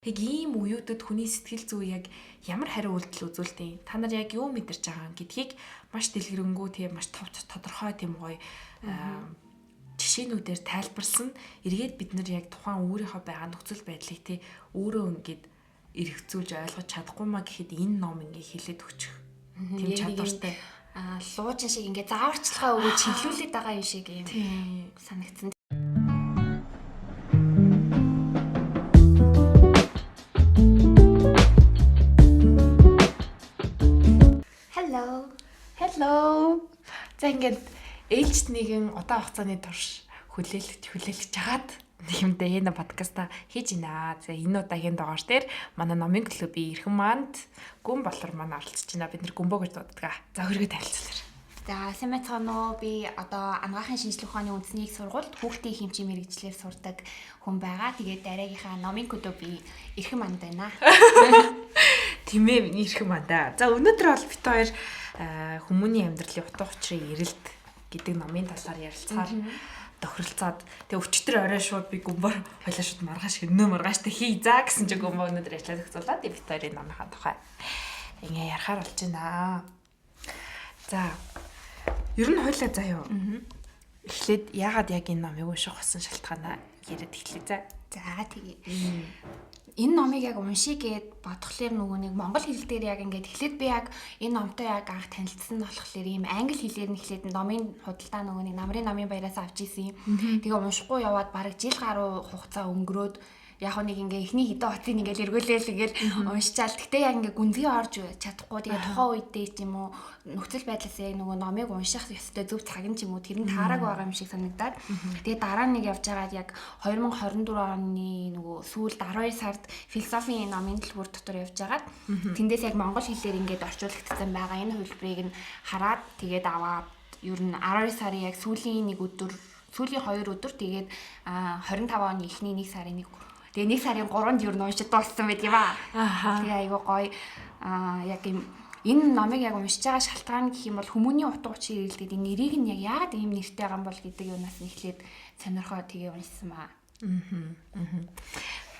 Тэг ийм үеүүдэд хүний сэтгэл зүй яг ямар хариу үйлдэл үзүүлдэг. Та нар яг юу мэдэрч байгаа гэдгийг маш дэлгэрэнгүй тийм маш тодорхой тийм гоё жишээнүүдээр тайлбарлсан. Эргээд бид нар яг тухайн өөрийнхөө байгаа нөхцөл байдлыг тий өөрөө ингээд эргэцүүлж ойлгож чадахгүй маа гэхэд энэ ном ингээ хэлээд өгчих. Тийм чадвартай. Луужин шиг ингээ зааварчилгаа өгөөж чиглүүлээд байгаа юм шиг юм санагдсан. Hello. За ингээд ээлжид нэгэн удаан хугацааны турш хүлээлгэж хагаад нэмдэ энэ подкаста хийж байна. За энэ удаагийн дугаар дээр манай номын клубийн эрхэм манд гүн болор маань оролцож байна. Бид нэр гүмбөө гэж дууддаг. За хөргөө танилцуулъя. За сайн байцгаана уу? Би одоо анагаахын шинжилгээ ухааны үндэсний сургуульд хүүхдийн хэмжээ мэрэгчлэр сурдаг хүн байгаа. Тэгээд дараагийнхаа номын клубийн эрхэм манд байна. Тимээ миний эрхэм мандаа. За өнөөдөр бол бит хоёр хүмүүний амьдралын утга учирын эрэлт гэдэг номын талаар ярилцахаар тохиролцоод тэгээ өчтөр орой шууд би гүмбөр хойлоо шууд маргааш маргааштай хий за гэсэн чинь гүмбөө өнөөдөр ажиллаад өгцүүлээд бит хоёрын номынхаа тухай ингээ ярахаар болж байна. За ер нь хойлоо заяа. Эхлээд яагаад яг энэ номыг унших болсон шалтгаанаа яриад эхлэе за. За тэгээ. Энэ номыг яг уншия гэд бодхолоор нөгөө нэг монгол хэл дээр яг ингээд эхлээд би яг энэ номтой яг анх танилцсан болохоор ийм англи хэлээр нь эхлээд номын худалдаа нөгөө нэг намрын баяраас авч ийсэн юм. Тэгээ уншихгүй яваад бараг жил гаруй хугацаа өнгөрөөд яг нэг ингээ эхний хэдэн хотыг ингээл эргүүлээл ингээл уншичаал. Гэтэ яг ингээ гүнзгий орж чадахгүй. Тэгээ тухайн үедээ ч юм уу нөхцөл байдлаас яг нөгөө номыг унших ёстой зөв цаг нь ч юм уу тэр нь таараг байгаа юм шиг санагдаад. Тэгээ дараа нэг явж байгаад яг 2024 оны нөгөө сүүлд 12 сард философийн номын төлбөр дотор явж байгаад тэндээс яг монгол хэлээр ингээд орчуулагдсан байгаа энэ хувилбарыг нь хараад тэгээд аваад ер нь 12 сарын яг сүүлийн 2 өдөр тэгээд 25 оны эхний 1 сарын 1 тэгээ 1 сарын 3-нд юу уншиж дууссан байт юм аа. Тэгээ айгуу гоё яг юм энэ номыг яг уншиж байгаа шалтгаан гэх юм бол хүмүүний утга учир ирэлтэд энэ нэрийг нь яг яагаад ийм нэртэй байгаа юм бол гэдэг юунаас нь эхлээд сонирхоо тэгээ уншсан маа.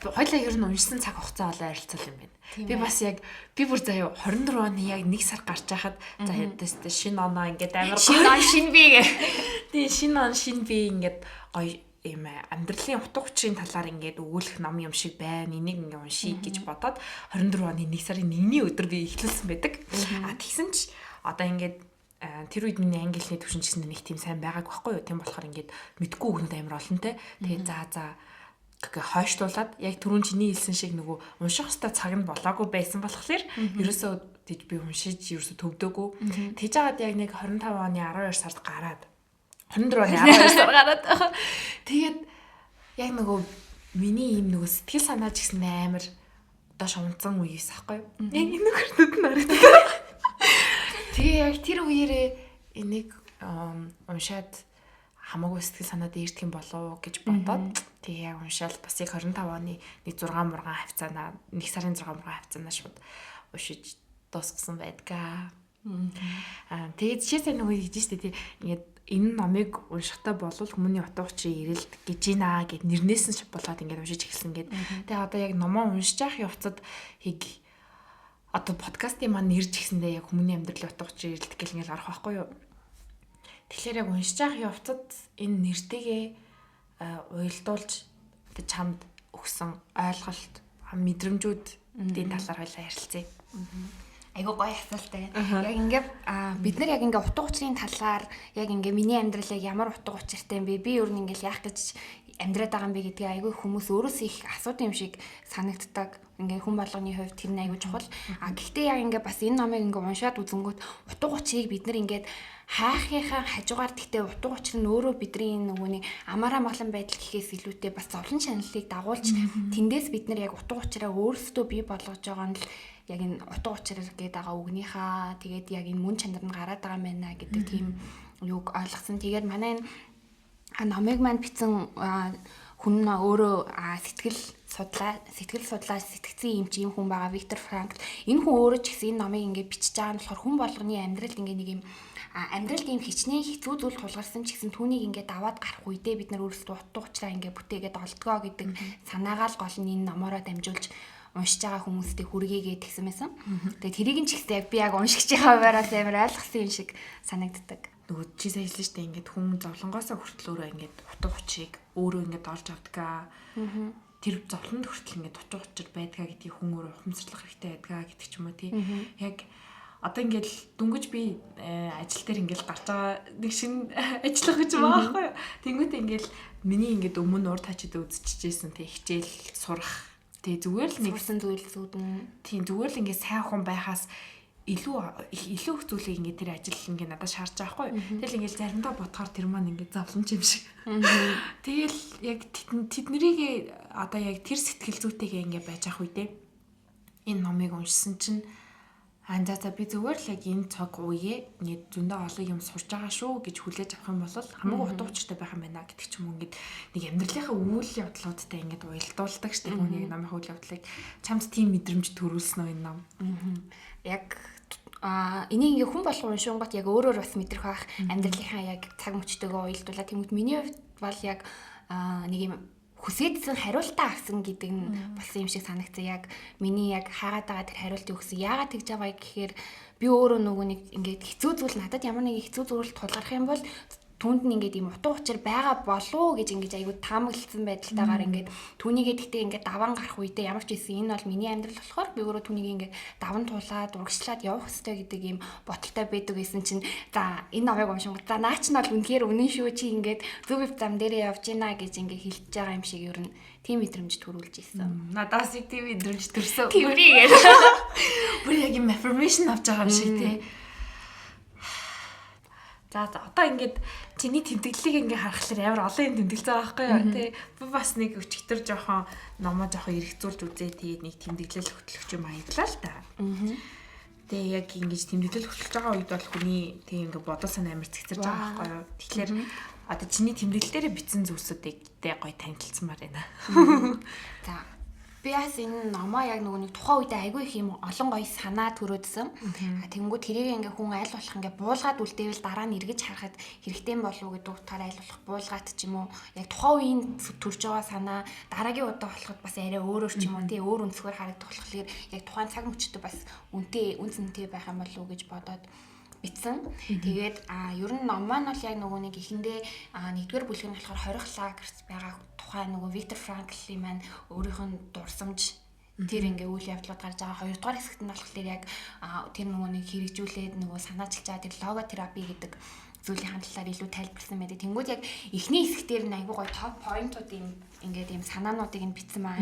Хойлоо ер нь уншсан цаг хугацаа болоо ярилцвал юм байна. Би бас яг би бүр заяа 24 оны яг 1 сар гарч байхад за яддаг шинэ оноо ингээд амар шинэ би гэ. Тэгээ шинэ он шинэ би ингээд гоё ийм амьдралын утга учирын талаар ингээд өгүүлэх ном юм шиг байна. Энийг ингээд уншийе гэж бодоод 24 оны 1 сарын 1-ний өдөр би эхлүүлсэн байдаг. Тэгсэн ч одоо ингээд тэр үед миний англи хэлний төвшин гэсэн нэг тийм сайн байгааг байхгүй юу? Тийм болохоор ингээд мэдгүй өгнөд амар олонтэй. Тэгээ за хойшлуулад яг түрүүн чиний хэлсэн шиг нөгөө унших хэвээр цаг нь болоогүй байсан болохоор ерөөсөө тийж би уншиж ерөөсөө төвдөөгүй. Тэгж жагаад яг нэг 25 оны 12 сард гараад 24 оны 12 сард гараад тэгээд яг нөгөө миний ийм нөгөө сэтгэл санаа ч гэсэн амар одоо шунцсан үеэс ахгүй. Яг энэ нөхөртөд нь харагдав. Тэгээ яг тэр үеэрээ энийг уншаад хамаагүй сэтгэл санаад ирдэг юм болов гэж бодоод тэгээ яг уншаал бас яг 25 оны 6 мургаан хавцаанаа 1 сарын 6 мургаан хавцаанаа шууд уншиж дуусгасан байдгаа. Тэгээд жишээсээ нөгөө хийж штэ тий ингээд энэ номыг уншихтаа болвол хүмүүний утга учирын эрэлт гэж байна гэд нэрнээс нь болоод ингээд уншиж эхэлсэн гэд. Тэгээ одоо яг номоо уншиж явах явцад хийг одоо подкастын маань нэрж гисэндээ яг хүмүүний амьдралын утга учирын эрэлт гэл ингээд арах байхгүй юу. Тэгэхээр яг уншиж явах явцад энэ нэртэйгээ уялдуулж чамд өгсөн ойлголт мэдрэмжүүдийн талаар хоёлаа ярилцъя. Айгуу гоё асуултаа. Яг ингээд бид нар яг ингээд утга учирын талаар яг ингээд миний амьдрал яг ямар утга учиртай юм бэ? Би өөр нь ингээд яах гэж амьдраад байгаа юм бэ гэдгийг айгүй хүмүүс өөрөөсөө их асуудаг юм шиг санагддаг. Ингээ хүн болгоны хувьд тэр нь айгүй чухал. Гэхдээ яг ингээ бас энэ номыг ингээ уншаад үзэнгүүт утга учирыг бид нар ингээд хайхынхаа хажуугаар гэхдээ утга учир нь өөрөө бидний нөгөөний амаараа молон байдал гэхээс илүүтэй бас зовлон шаналлыг дагуулж тэндээс бид нар яг утга учираа өөрсдөө бий болгож байгаа нь л яг энэ утга учир гэдэг байгаа үгнийхаа тэгээд яг энэ мөн чанар нь гараад байгаа юм байна гэдэг тийм юуг ойлгосон. Тэгээд манай энэ номыг маань бичсэн хүн өөрөө сэтгэл сэтгэл судлаач сэтгцэн юм чи юм хүн байгаа Виктор Франкл. Энэ хүн өөрөө ч гэсэн энэ номыг ингээд бичиж байгаа нь болохоор хүн болгоны амьдралд ингээд нэг юм амьдралд ийм хичнээн хэцүү зүйл тулгарсан ч гэсэн түүнийг ингээд аваад гарах үедээ бид нар өөрсдөө утга учраа ингээд бүтээгээд олдгоо гэдэг санаагаа л гол нь энэ номороо дамжуулж уншиж байгаа хүмүүстэй хүргээгээд тэгсэн байсан. Тэгээ тэрийг нь ч ихтэй яг би яг уншигч байгаа байраас амар ойлгосон юм шиг санагддаг. Нөгөө чи сая хэлсэн шүү дээ ингээд хүн зовлонгоосоо хүртэл өөрөө ингээд утга учирыг өөрөө ингээд олж авдгаа. Тэр зовлонд хүртэл ингээд утга учир байдгаа гэдгийг хүн өөрөө ухамсарлах хэрэгтэй байдгаа гэдэг ч юм уу тий. Яг одоо ингээд дөнгөж би ажил дээр ингээд гарч байгаа нэг шинэ ажиллах гэж байгаа байхгүй юу. Тэнгүүтээ ингээд миний ингээд өмнө урд хачид үзчихжсэн тий хичээл сурах. Тий зүгээр л нэгсэн зүйлсүүд нь тий зүгээр л ингээд сайн хүн байхаас илүү их зүйлийг ингээд тэр ажил ингээд надад шаарч байгаа байхгүй. Тэгэл ингээд заримдаа бодохоор тэр маань ингээд зовлон юм шиг. Тэгэл яг тэднэрийг одоо яг тэр сэтгэл зүйтэйгээ ингээд байж ах үедээ энэ номыг уншсан чинь за би зүгээр л яг энэ цаг үеэ ингээд зөндөө олон юм сурж байгаа шүү гэж хүлээж авах юм бол хамаагүй утга учиртай байх юм байна гэдэг ч юм уу ингээд нэг амьдралынхаа үйл явдлуудтай ингээд уялдуулдаг штеп хүний номын үйл явдлыг чамд тийм мэдрэмж төрүүлсэн үү энэ ном. Яг энийг ингээ хүн болгон уншингот яг өөрөөр бас мэдрэх байх амьдралынхаа яг цаг мөчтэйгөө уялдуулаад тэгмэд миний хувьд бол яг нэг юм хүсээдсэн хариултаа авсан гэдэг нь болсон юм шиг санагцсан. Яг миний яг хаагаад байгаа тэр хариултыг өгсөн. Яагаад тэгж байгаа гэхээр би өөрөө нөгөө нэг ингээд хэцүү зүйл надад ямар нэг хэцүү зүйл тулгарх юм бол түүнд нь ингээд юм утга учир байгаа болов гэж ингэж айгуу таамаглалцсан байдалтайгаар ингээд түүнийгээ тэгтээ ингээд даван гарах үедээ ямар ч байсан энэ бол миний амьдрал болохоор би өөрөө түүнийг ингээд даван туулаад урагшлаад явах хэрэгтэй гэдэг юм боталтай байдаг гэсэн чинь за энэ номыг уншингууд за наа чинь бол үнэхээр үнэн шүү чи ингээд зөв зам дээрээ явж гинэ гэж ингээд хэлж байгаа юм шиг ер нь тийм мэдрэмж төрүүлж ирсэн. Надаас их тийм мэдрэмж төрсөн. Тэрийгээд бүр яг юм affirmation авч байгаа юм шиг тий. За одоо ингээд чиний тэмдэглэлийг ингээ харахаар амар олон юм тэмдэглэж байгаа байхгүй юу тий. Би бас нэг өчигдөр жоохон номоо жоохон эргэцүүлж үзээ тэгээд нэг тэмдэглэл хөтлөгч юм аяглаа л та. Тэгээ яг ингэж тэмдэглэл хөтлөж байгаа үед бол хүний тийм ингээ бодол сан амар цэгцэрж байгаа байхгүй юу. Тэгэхээр одоо чиний тэмдэглэл дээр бичсэн зүйлсүүдийг тэ гоё танилцсанмаар байна. За би бас энэ номоо яг нөгөө нэг тухайн үедээ айгүй их юм олон гоё санаа төрөөдсөн. Тэнгүүд тэрийг ингээ хүн аль болох ингээ буулгаад үлдээвэл дараа нь эргэж харахад хэрэгтэй болов уу гэдэг утгаараа аль болох буулгаад ч юм уу яг тухайн үеийн төрж байгаа санаа дараагийн удаа болоход бас арай өөрөөр ч юм уу тий өөр өнцгөр харагдах болохоор яг тухайн цаг мөчтөд бас үнэн цэнтэй байх юм болов уу гэж бодоод битсэн. Тэгээд ер нь ном маань бол яг нөгөө нэг ихэндээ нэгдүгээр бүлэг нь болохоор хорих лагерт байгаа тухайн нөгөө Виктор Франклийн маань өөрийнх нь дурсамж тэр ингээ үйл явдлууд гарч байгаа. Хоёрдугаар хэсэгт нь болохоор яг тэр нөгөө нэг хэрэгжүүлээд нөгөө санаачилж байгаа тэр логотерапи гэдэг зүйлийн талаар илүү тайлбарласан байдаг. Тэнгүүд яг эхний хэсэг дээр нь айгүй гоё топ поинтууд юм ингээд юм санаануудыг нь бичсэн маа.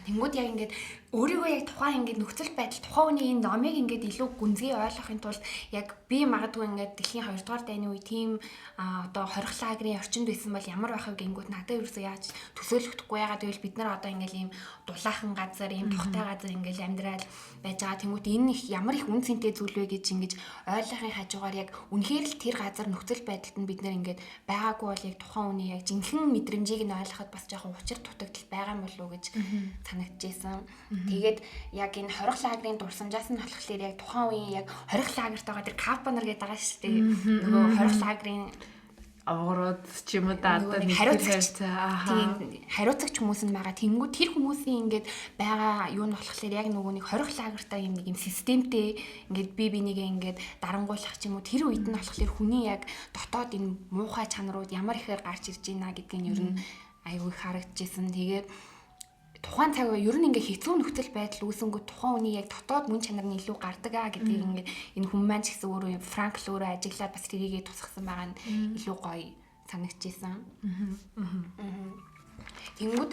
Тэнгүүд яг ингээд өөрийгөө яг тухайн ингээд нөхцөл байдал тухайн үеийн энэ номыг ингээд илүү гүнзгий ойлгохын тулд яг би магадгүй ингээд дэлхийн 2 дугаар дайны үе тийм одоо хорих лагерийн орчинд байсан бол ямар байх вэ гингүүд надад ерөөсөө яаж төсөөлөгдөхгүй яагаад гэвэл бид нар одоо ингээд ийм дулаахан газар ийм тухтай газар ингээд амьдрал байж байгаа. Тэнгүүд энэ их ямар их үн цэнтэй зүйл вэ гэж ингэж ойлгохын хажуугаар яг үнэхээр л тэр газар нөхцөл байдалд нь бид нар ингээд байгаагүй бол яг тухайн үеийн яг жинхэнэ мэдрэмжийг нь ойлгоход бас жоохон учир дутагдал байгаа юм болов уу гэж санагдчихсан. Тэгээд яг энэ хорих лагерийн дурсамжаас нь болохоор яг тухайн үеийн яг хорих лагерт байгаа тэр капанер гэдэг байгаа шүү дээ. Нөгөө хорих лагерийн авгарууд ч юм уу да одоо нэг хариуцагч хүмүүс нь байгаа. Тэнгүүд тэр хүмүүсийн ингээд байгаа юу нь болохоор яг нөгөө нэг хорих лагертаа юм нэг юм системтэй ингээд бие бинийгээ ингээд дарангуулах ч юм уу тэр үед нь болохоор хүний яг дотоод энэ муухай чанарууд ямар ихээр гарч ирж байна гэдгийг нь ер нь аюу их харагдчихсан. Тэгээд тухайн цаг үе ер нь ингээ хэцүү нөхцөл байдал үүсэнгүү тухайн үний яг дотоод мөн чанар нь илүү гардаг гэдгийг ингээ энэ хүмүүс маань ч гэсэн өөрөө Франкл өөрөө ажиглаад бас тэрийгээ тусгасан байгаа нь илүү гоё санагдчихсан. Тэнгүүд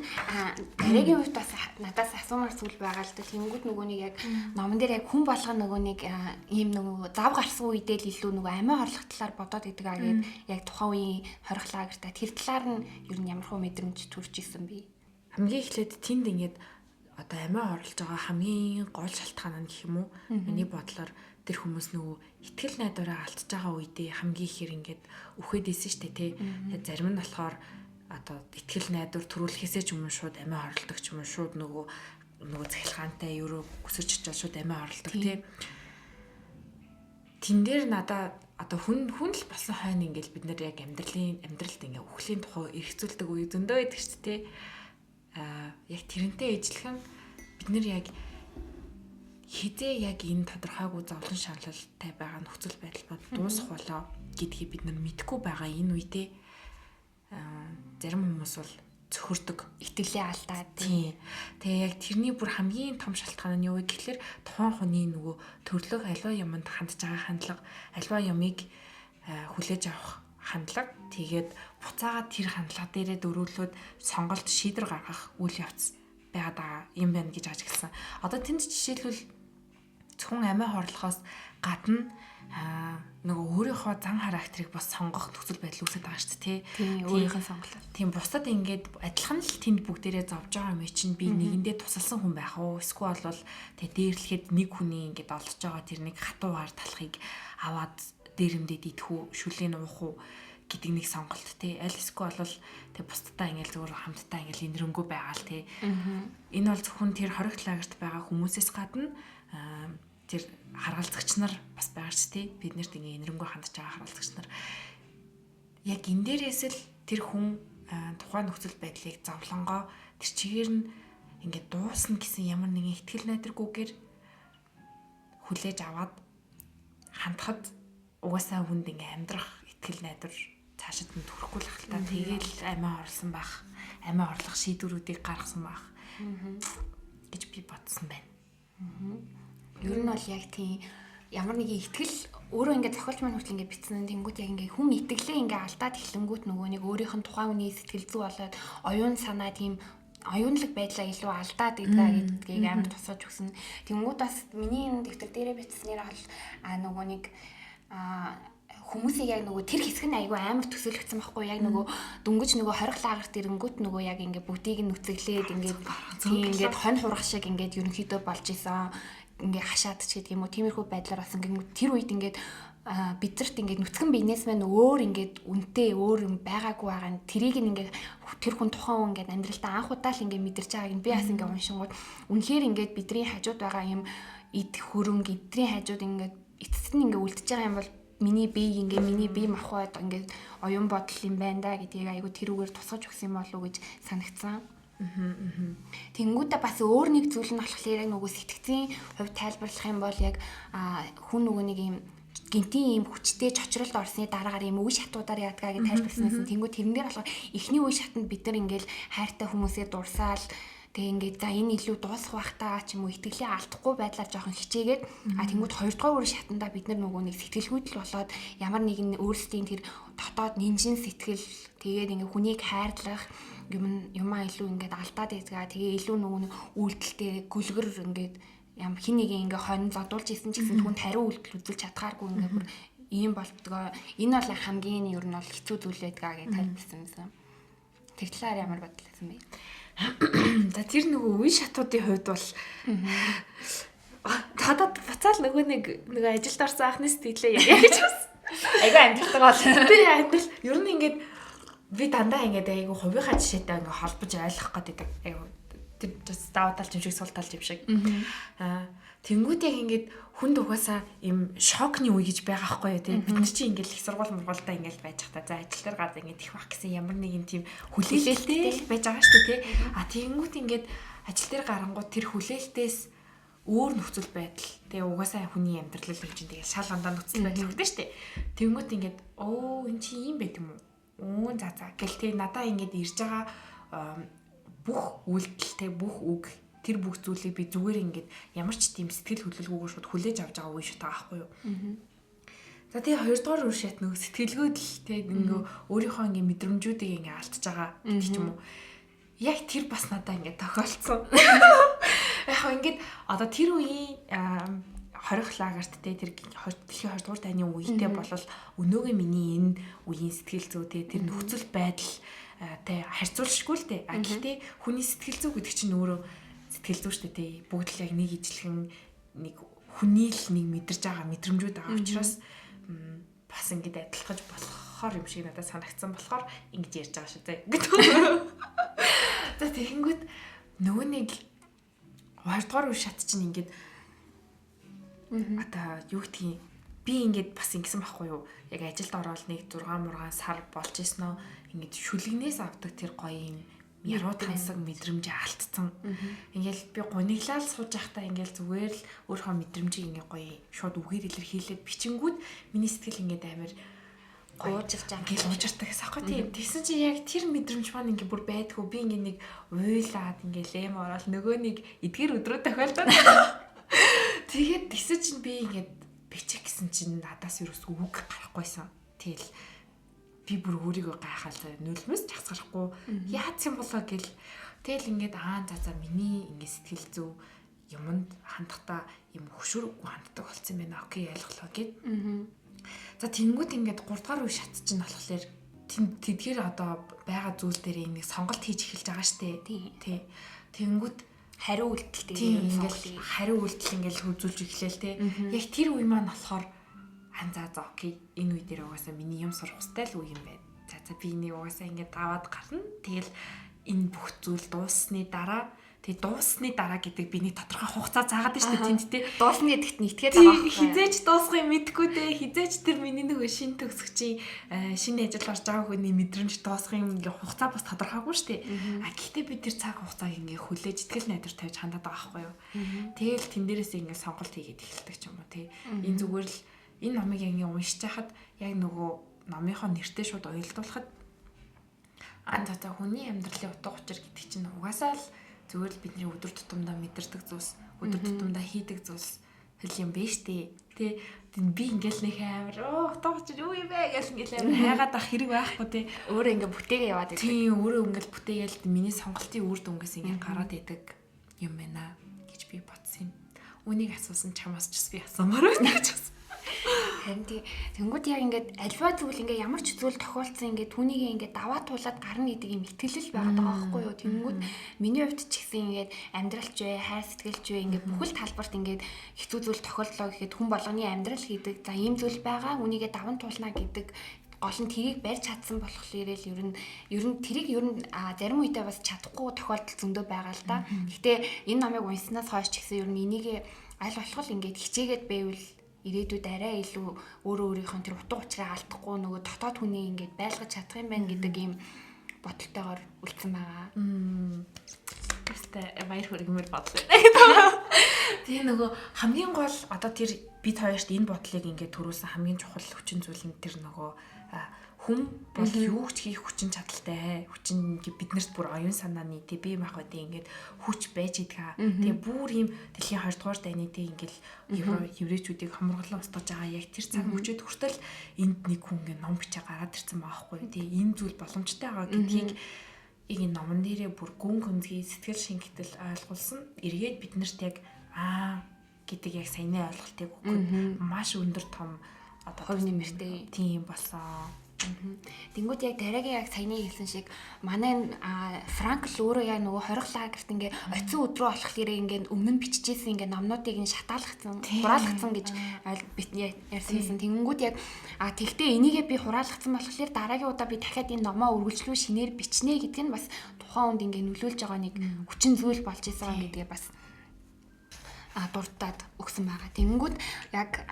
дараагийн үед бас надаас асуумар зүйл байгаа л да. Тэнгүүд нөгөө нэг яг номон дээр яг хүн болгоо нөгөө нэг ийм нөгөө зав гарсан үедээ л илүү нөгөө амиа хорлох талаар бодоод идэг гэгээд яг тухайн үеийн хорих лагертаа тэр талаар нь ер нь ямар хөө мэдрэмж төрж исэн бэ? Хамгийн эхлээд тэнд ингээд одоо амиа орлож байгаа хамгийн гол шалтгаан нь гэх юм уу? Миний бодлоор тэр хүмүүс нөгөө итгэл найдвараа алдчихж байгаа үедээ хамгийн ихээр ингээд үхээд исэн штэ тий. Зарим нь болохоор одоо итгэл найдвар төрүүлэхээсээ ч өмнө шууд амиа хорлдог ч юм уу шууд нөгөө захилгаантай евро өсөж чичээ шууд амиа хорлдог тий. Тэн дээр надаа одоо хүн л болсон хойно ингээл бид нар яг амьдралд ингээ үхлийн тухай эргцүүлдэг үе зөндөө байдаг шүү дээ. Яг тэрнтэй ижилхэн бид нар яг хизээ яг энэ тодорхойгүй зовлон шаналлтай байгаа нөхцөл байдал бод дуусах болоо гэдгийг бид нар мэдэхгүй байгаа энэ үедээ зарим хүмүүс бол цөхөрдөг, итгэлээ алдаад тий. Тэгээ яг тэрний бүр хамгийн том шалтгаан нь юу вэ гэхэлэр тухайн хүний нөгөө төрлөх аливаа юмд хандж байгаа хандлага, аливаа юмыг хүлээж авах хандлага, тэгээд буцаагаад тэр хандлага дээрээ дөрүүлээд сонголт шийдвэр гаргах үйл явц байгаа юм байна гэж ажигласан. Одоо тэнд жишээлбэл зөвхөн амиа хорлохоос гадна нөгөө өөрийнхөө зан характерыг бас сонгох нөхцөл байдал үүсэж байгаа шүү дээ тий. Өөрийнхөө сонголоо. Тийм бусдад ингээд адилхан л тэнд бүгдээрээ зовж байгаа юм чинь би нэгэндээ тусалсан хүн байх уу? Эсвэл бол тэг дээрлэхэд нэг хүний ингээд олж байгаа тэр нэг хатуугаар талахыг аваад дээрэмдээд идэх үү, шүлгийг уух уу гэдэг нэг сонголт тий. Аль эсвэл бол тэг бусдадаа ингээд зөвөр хамтдаа ингээд инэрэнгүү байгаа л тий. Энэ бол зөвхөн тэр хоригт лагерт байгаа хүмүүсээс гадна тэр харгалзагч нар бас байгаа ч тий. Бид нарт ингээ инэрэнгүү хандж байгаа харгалзагч нар яг энэ дээрээс л тэр хүн тухайн нөхцөл байдлыг зовлонгоо тэр чигээр нь ингээ дуусна гэсэн ямар нэгэн ихтгэл найдваргүйгээр хүлээж аваад хандхад угаасаа хүнд ингээ амьдрах ихтгэл найдвар цаашид нь төрөхгүй л ахaltaа тэгээл амиа орлсон байх, амиа орлох шийдвэрүүдийг гаргасан байх гэж би бодсон байна. Ер нь бол яг тийм ямар нэгэн итгэл өөрөө ингээд зохиолч маань хүртэл ингээд бичсэн тэнгуут яг ингээд хүн итгэлээ ингээд алдаад эхлэнгүүт нөгөө нэг өөрийнх нь тухайн хүний сэтгэл зүй болоод оюун санаа тийм оюунлаг байдлаа илүү алдаад идгаа гэдгийг амар тусаж өгсөн. Тэнгуут бас миний энэ дэвтэр дээрээ бичснээр бол нөгөө нэг хүмүүсийг яг нөгөө тэр хэсэг нь айгүй амар төсөөлөгдсөн байхгүй яг нөгөө дөнгөж нөгөө хориг лагерт ирэнгүүт нөгөө яг ингээд бүгдийг нь нүцэглээд ингээд хонь хурах шиг ингээд ерөнхийдөө болж исэн ингээ хашаад ч гэдэг юм уу тиймэрхүү байдлаар бас ингээ тэр үед ингээд бидэрт ингээ нүцгэн бизнесмен өөр ингээ үнэтэй өөр юм байгаагүй байгаа нь тэрийг ингээ тэр хүн тухайн ингээ амьдралдаа анх удаа л ингээ мэдэрч байгааг нь би бас ингээ уншингууд үнэхээр ингээ бидний хажууд байгаа юм эд хөрөнгө эдрийн хажууд ингээ эцэст нь ингээ үлдчихэж байгаа юм бол миний бие махбод ингээ оюун бодол юм байна да гэдгийг айгу тэрүүгээр тусгаж өгсөн юм болов уу гэж санагдсан. Тэнгүүдээ бас өөр нэг зүйл нь болохоор яг нөгөө сэтгцийн хувьд тайлбарлах юм бол яг хүн нөгөө нэг юм гинтийн юм хүчтэй чочролд орсны дараагаар юм үе шатуудаар яадгаа гэж тайлбарласан. Тэнгүүд тэрэн дээр болохоор эхний үе шатанд бид нар ингээл хайртай хүмүүсээ дурсаал тэгээ ингээд за энэ илүү дуусах байх таа ч юм уу итгэлээ алдахгүй байдлаар жоохон хичээгээд тэнгүүд хоёрдугаар үе шатандаа бид нар нөгөө нэг сэтгэлгүйдэл болоод ямар нэгэн өөрсдийн тэр дотоод нинжин сэтгэл тэгээд ингээд хүнийг хайрлах юмаа илүү ингээд алдаад байцгаа тэгээ илүү нөгөө үйлдэлтэй гүлгэр ингээд ям хин нэг ингээ хонь зодуулж исэн ч гэсэн түнд хариу үйлдэл үзүүлж чадхааргүй ингээ бүр ийм болтгоо энэ бол хамгийн ер нь бол хэцүү зүйл байдгаа гэж тайлбарсан юмсан. Тэр талаар ямар бодлоо бэ? За тэр нөгөө үе шатуудын хувьд бол хадаад буцаал нөгөө нэг ажилд орсон анхны сэтгэлээ яг гэж бас айгаа амжилттай бол би амжилт ер нь ингээд би дандаа ингээд айгу хувийнхаа жишээтэй ингээ холбож ойлгох гэдэг айгу тэр даавталч юм шиг суулталч юм шиг. Тэнгүүд яг ингээд хүнд угаасаа им шокны үе гэж байгаа байхгүй юу тийм бид нар чинь ингээд их сургууль мургуултаа ингээд байж хата за ажил дээр гад ингээд их бах гэсэн ямар нэгэн тийм хүлээлттэй байж байгаа шүү дээ тийм. Тэнгүүд ингээд ажил дээр гарангууд тэр хүлээлтээс өөр нөхцөл байдал тэгээ угаасаа хүний амьдрал л чинь тэгээ шал ондоо нөхцөл байдал өгдөө шүү дээ. Тэнгүүд ингээд энэ чи юм байт юм уу? За гэл тэг надаа ингээд ирж байгаа бүх үйлдэлтэй бүх үг тэр бүх зүйлийг би зүгээр ингээд ямар ч тийм сэтгэл хөдлөлгүйгээр шууд хүлээж авч байгаа үе шат байгаа байхгүй юу. За тэгээ хоёрдугаар үе шат нөгөө сэтгэлгүйдэл тэг ингээ өөрийнхөө ингээ мэдрэмжүүдийг ингээ алдчихж байгаа гэдэг ч юм уу. Яг тэр бас надаа ингээ тохиолдсон. Яг ингээд одоо тэр үеийн хорих лагерт те тэр дэлхийн 2 дугаар дайны үедээ болол өнөөгийн миний энэ үеийн сэтгэл зүй те тэр нөхцөл байдал тэ харьцуулшгүй л дээ. Гэхдээ хүний сэтгэл зүй гэдэг чинь өөрөө сэтгэл зүй шүү дээ. Бүгд л яг нэг ижилхэн нэг хүний л нэг мэдэрч байгаа мэдрэмжүүд байгаа учраас бас ингэж адилхаж болох болохоор юм шиг надад санагдсан болохоор ингэж ярьж байгаа шүү дээ. За тэгэнгүүт нөгөө нэг 2 дугаар үе шат чинь ингээд ата юу гэдгийг би ингээд бас ингэсэн байхгүй юу? Яг ажилд ороод нэг 6 мургаан сар болж исэн нь ингээд шүлгнээс авдаг тэр гоё юм яруу тансаг мэдрэмж алдсан. Ингээл би гуниглал сууж байхдаа ингээл зүгээр л өөрийнхөө мэдрэмжийг ингээ гоё шууд үгээр илэрхийлээд бичингүүд миний сэтгэл ингээд амар гоожирч байгаа. Ингээл уужирдаг гэсэн аахгүй тийм. Тэгсэн чи яг тэр мэдрэмж маань ингээ бүр байдгүй. Би ингээ нэг уйлаад ингээл эм ороод нөгөө нэг эдгээр өдрөө тохиолдоод. Тэгээд тэгсэн чинь би ингээд бичих гэсэн чинь надаас юусгүй үг гарахгүйсэн. Тэгэл би бүр өөрийгөө гайхаад нулимс чагсахгүй яац юм болоо гэл тэгэл ингээд за миний ингээд сэтгэл зүй юмд хандахдаа юм хөшөөрөхгүй ханддаг болсон юм байна. Окей ойлголоо гэд. За тэнгууд ингээд 3 дугаар үе шат чинь болохоор тэдгээр одоо байгаа зүйл дээр нэг сонголт хийж эхэлж байгаа штэ. Тий. Тэнгууд хариу үйлдэлтэй ингээл хариу үйлдэл ингээл хөгжүүлж эхлээл те. Яг тэр үе маань болохоор за окей энэ үе дээр угаасаа миний юм сурах хөстэй л үе юм байна. За би энийг угаасаа ингээд даваад гарна. Тэгэл энэ бүх зүйл дууссаны дараа гэдэг биний тодорхой хугацаа заагаад байна шүү дээ тэнд те. Дуусны гэдэгт нэтгээд байгаа байхгүй. Хизээч дуусахыг мэдгүй дээ. Хизээч тэр миний нөгөө шин төгсөгчийн шинэ ажил орж байгаа хүний мэдрэмж дуусахыг ингээ хугацаа бас тодорхойгүй шүү дээ. Гэхдээ би тэр цаг хугацааг ингээ хүлээж итгэл найдвар тавьж хандаад байгаа байхгүй юу. Тэгэл тэн дээрээс ингээ сонголт хийгээд эхэлдэг ч юм уу те. Энэ зүгээр л энэ номыг ингээ уншиж байхад яг нөгөө номынхоо нэртэй шууд уялдуулахад за хүний амьдралын утга учир гэдэг чинь угаасаа л зүгээр л бидний өдөр тутамдаа мэдэрдэг зүйлс, өдөр тутамдаа хийдэг зүйлс хэл юм биш үү? Тэ би ингээл нэг амар утга учир юу юм бэ гэж ингээл амар хайгаад ах хэрэг байхгүй тий. Өөрөө ингээ бүтээгээ яваад байдаг. Тий, өөрөө ингээл бүтээгээл миний сонголтын үр дүнгээс ингээ гараад идэг юм байна гэж би бодсон юм. Үнийг асуусан чамаас ч би асуумаар байна гэж байна. Харин тэнгууд яг ингээд альва зүйл ингээ ямар ч зүйл тохиолдсон ингээ түүнийг ингээ даваа туулаад гарна гэдэг юм итгэлэл байгаа даа байхгүй юу. Тэнгууд миний хувьд ч гэсэн ингээд амьдралч вэ, хайр сэтгэлч вэ ингээ бүхэл талбарт ингээ хэцүү зүйл тохиолдлоо гэхэд хүн болгоны амьдрал гэдэг за ийм зүйл байгаа үнийгээ даван туулна гэдэг гол нь тэрийг барьж чадсан болохоор ер нь тэрийг зарим үедээ бас чадахгүй тохиолдол зөндөө байгаа л да. Гэхдээ энэ номыг унснаас хойш ч гэсэн ер нь энийг аль болох ингээд хичээгээд байвал ирээдүйд арай илүү өөрийнхөө тэр утга учираа алдахгүй нөгөө дотоод хүний ингээд байлгаж чадах юм байна гэдэг ийм бодолтойгоор үлдсэн байгаа. Тэстэ баяр хүргэмээр бодлоо. Тэгээ нөгөө хамгийн гол одоо тэр бид хоёрт энэ бодлыг ингээд төрүүлсэн хамгийн чухал хүчин зүйл нь тэр нөгөө хүн бол юу ч хийх хүчин чадалтай. Хүчин биднэрт бүр оюун санааны тий бие махбодын ингээд хүч байж идэг. Тэгээ бүр ийм дэлхийн 2 дугаар дайны тий ингээд еврейчүүдийг хамруулан устгаж байгаа яг тэр цаг мөчөд хүртэл энд нэг хүн ингээд ном бичээ гараад ирсэн байхгүй тий энэ зүйл боломжтой байгаа гэдгийг энэ номон дээрээ бүр гүн гүнзгий сэтгэл шингэтэл ойлгуулсан. Эргээд биднэрт яг гэдэг яг саяны ойлголтыг өгөх маш өндөр том одоо хувь нэмэртэй тийм болсон. Тэнгүүд яг дараагийн яг саяны хэлсэн шиг манай Франкл өөрөө яг нөгөө хорих лагерт ингээ оцсон өдрөө болохоор ингээ өмнө нь биччихсэн ингээ номнуудыг нь шатаалгацсан, хураалгацсан гэж ярьсан. Тэнгүүд яг тэгтээ энийгээ би хураалгацсан болохоор дараагийн удаа би дахиад энэ номоо үргэлжлүү шинээр бичнэ гэдг нь бас тухайн хүнд ингээ нөлөөлж байгаа нэг хүчин зүйл болж исэн гэдгээ бас дуртаад өгсөн байгаа. Тэнгүүд яг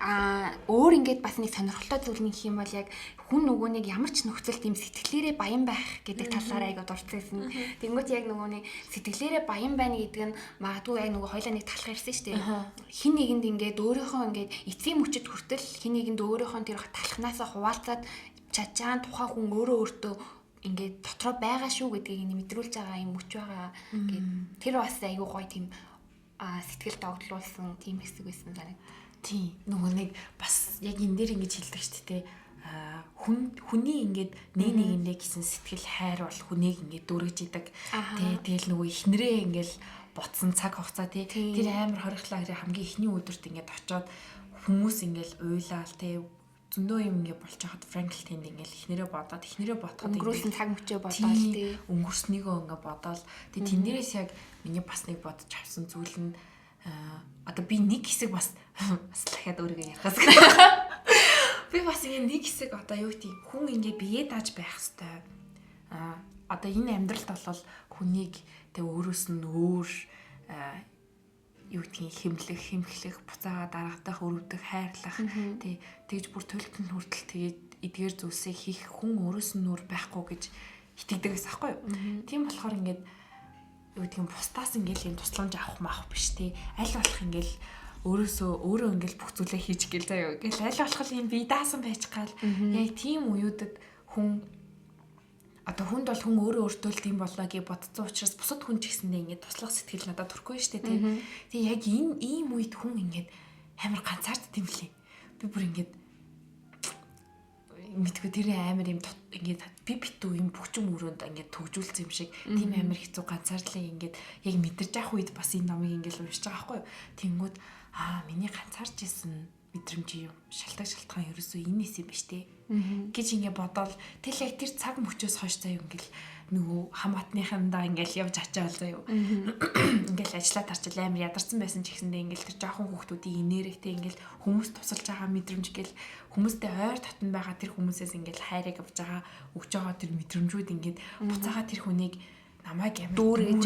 өөр ингээд бас нэг сонирхолтой зүйл нэг юм бол яг хүн нөгөө нэг ямар ч нөхцөл тийм сэтгэлээрээ баян байх гэдэг талаараа айгаа дурдсан. Тэнгүүд яг нөгөө нэг сэтгэлээрээ баян байна гэдэг нь магадгүй яг нөгөө хоёлаа нэг талах ирсэн шүү дээ. Хин нэгэнд ингээд өөрийнхөө ингээд эцсийн мөчөд хүртэл хин нэгэнд өөрийнхөө тэр талхнаасаа хуваалцаад чачаан тухайн хүн өөртөө ингээд дотроо байгаа шүү гэдгийг мэдрүүлж байгаа юм мөч байгаа гэд тэр бас айгүй гоё тийм сэтгэл догдлуулсан тийм хэсэг байсан санаг. Тийм. Нөгөө нэг бас яг энэ дээр ингэж хэлдэг шүү дээ. Хүний ингээд нэгэндээ гэсэн сэтгэл хайр бол хүнийг ингээд дүүргэж идэг. Тэгэл нөгөө ихнэрээ ингээд ботсон цаг хугацаа тэр амар хорихлаа хамгийн ихний өдөрт ингээд очиод хүмүүс ингээд уйлаал зөндөө юм ингээд болж хахад Франклтинд ингээд ихнэрээ бодоод өнгөрүүлсэн цаг мөчөө бодоод өнгөрснийгөө ингээд бодоод тэндээс яг миний бас нэг бодож авсан зүйл нь одоо би нэг хэсэг бас дахиад өөрийгөө ярихаас Би бас ингэ нэг хэсэг одоо юу гэдэг хүн ингэ бие дааж байх хэвээр. Одоо энэ амьдралд бол хүнийг тэг өөрөөс нь өөр юу гэдгийг хэмхлэх, буцаага дараатах, өрөвдөх, хайрлах тэгж бүр төлөлтөнд хүртэл тэгээд эдгээр зүйлсийг хийх хүн өөрөөс нь өөр байхгүй гэж итгэдэг гэсэн аахгүй юу. Тийм болохоор ингээд юу гэдгийг бусдаас ингээл юм тусламж авах биш тий. Аль болох ингээл өөрөө ингээл бүх зүйлээ хийж гээл заяа. Ингээл аль болох юм бие даасан байж гал яг тийм уюудад хүн одоо хүнд бол хүн өөртөө л тийм болоо гэж бодцсон учраас бусад хүн ч гэсэндээ ингээд туслах сэтгэл надад төрөхгүй шүү дээ тийм. Тэгээ яг энэ ийм үед хүн ингээд амар ганцаард тийм лээ. Би бүр ингээд мэдгүй тэр амар юм ингээд би битүү юм бүхчэн өрөөнд ингээд төгжүүлсэн юм шиг тийм амар хэцүү ганцаардлыг ингээд яг мэдэрч явах үед бас энэ номыг ингээд уншиж байгаа байхгүй юу. Тэнгүүд миний ганцаарч исэн мэдрэмж юм шалтгаан ерөөсөө энэс юм биш те гэж ингэ бодоол тэл яг тэр цаг мөчөөс хойш заяа ингээл нөгөө хамаатныхандаа ингээл явж ачаал заяа ингээл ажиллаа тарчил амар ядарсан байсан ч гэсэндээ ингээл тэр жоохон хүүхдүүдийн инээрэгтэй ингээл хүмүүс тусалж байгаа мэдрэмж гэл хүмүүстэй ойр татан байгаа тэр хүмүүсээс ингээл хайрыг авч байгаа өгч байгаа тэр мэдрэмжүүд ингээд буцаага тэр хүнийг намайг амар дүүргэж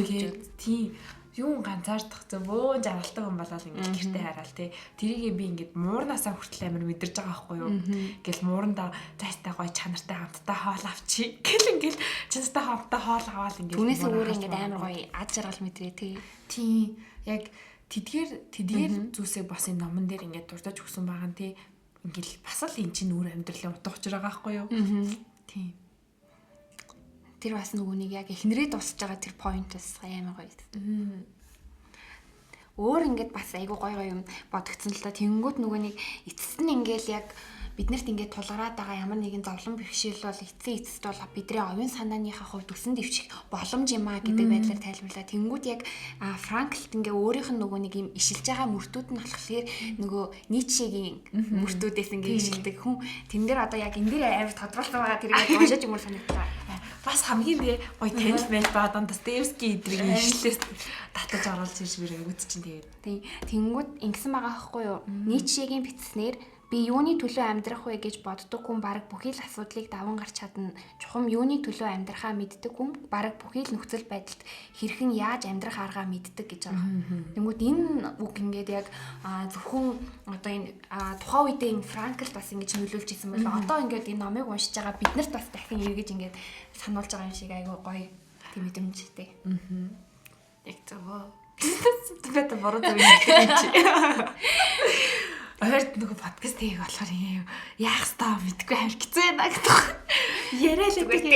тийм юу ганцаардах зөв бөөн жаргалтай хүн болол ингээд гэртээ хараал тий. Тэрийг би ингээд муурнаасаа хүртэл амар мэдэрж байгаа байхгүй юу. Ингээл муурандаа зайтай гоё чанартай хамттай хоол авчи. Гэл ингээл чанартай хамттай хоол аваад ингээд түүнээс өөр ингээд амар гоё ад жаргал мэдрээ тий. Тийм яг тэдгээр зүйлсээ бас энэ номон дээр ингээд дурдаж өгсөн байгаа нь тий. Ингээл бас л эн чинь өөр амьдралын утга учир байгаа байхгүй юу. Тийм. Тэр бас нөгөө нэг яг эхнэрээ дуусж байгаа тэр point-ос амар гоё. Өөр ингээд бас айгу гоё юм бодогдсон л та. Тэнгүүд нөгөө нэг эцэст нь ингээл яг биднэрт ингээд тулгараад байгаа ямар нэгэн зовлон бэрхшээл бол эцэст бол бидний оюун санааныхаа хувьд өсөн дэвших боломж юм а гэдэг байдлаар тайлбарлаа. Тэнгүүд яг Франклт ингээ өөрийнх нь нөгөө нэг юм ишилж байгаа мөртүүд нь болохоор нөгөө Ницшегийн мөртүүдээс ингээ ишилдэг хүн. Тэн дээр одоо яг энэ дээр амар тодруулсан байгаа тэрийг уншиж юмор санагдлаа. Бас хамгийн гоё танил байл ба Достоевский эдрийг ишлээс татаж оруулж ирж бирэнгүүд чинь тэгээд. Тийм. Тэнгүүд ингэсэн байгаа байхгүй юу? Ницшегийн бичснээр би юуны төлөө амьдрах вэ гэж боддог хүн бараг бүхий л асуудлыг даван гарч чадна. Чухам юуны төлөө амьдрахаа мэддэг хүн бараг бүхий л нөхцөл байдалд хэрхэн яаж амьдрах аргаа мэддэг гэж байгаа. Тэнгүүд энэ үг ингээд яг зөвхөн одоо энэ тухайн үедээ энэ Франкл бас ингэж нөлөөлж исэн бол одоо ингээд энэ номыг уншиж байгаа биднэрт бас дахин эргэж ингээд сануулж байгаа юм шиг айгүй гоё тийм мэдрэмжтэй. Яг зөвөө. Тэвэт бороо зөв юм чи. Ойрд нөгөө подкаст хийх болохоор юм яах ёстой мэдгүй харь хэцүү байна гэдэг. Яриа л гэдэг.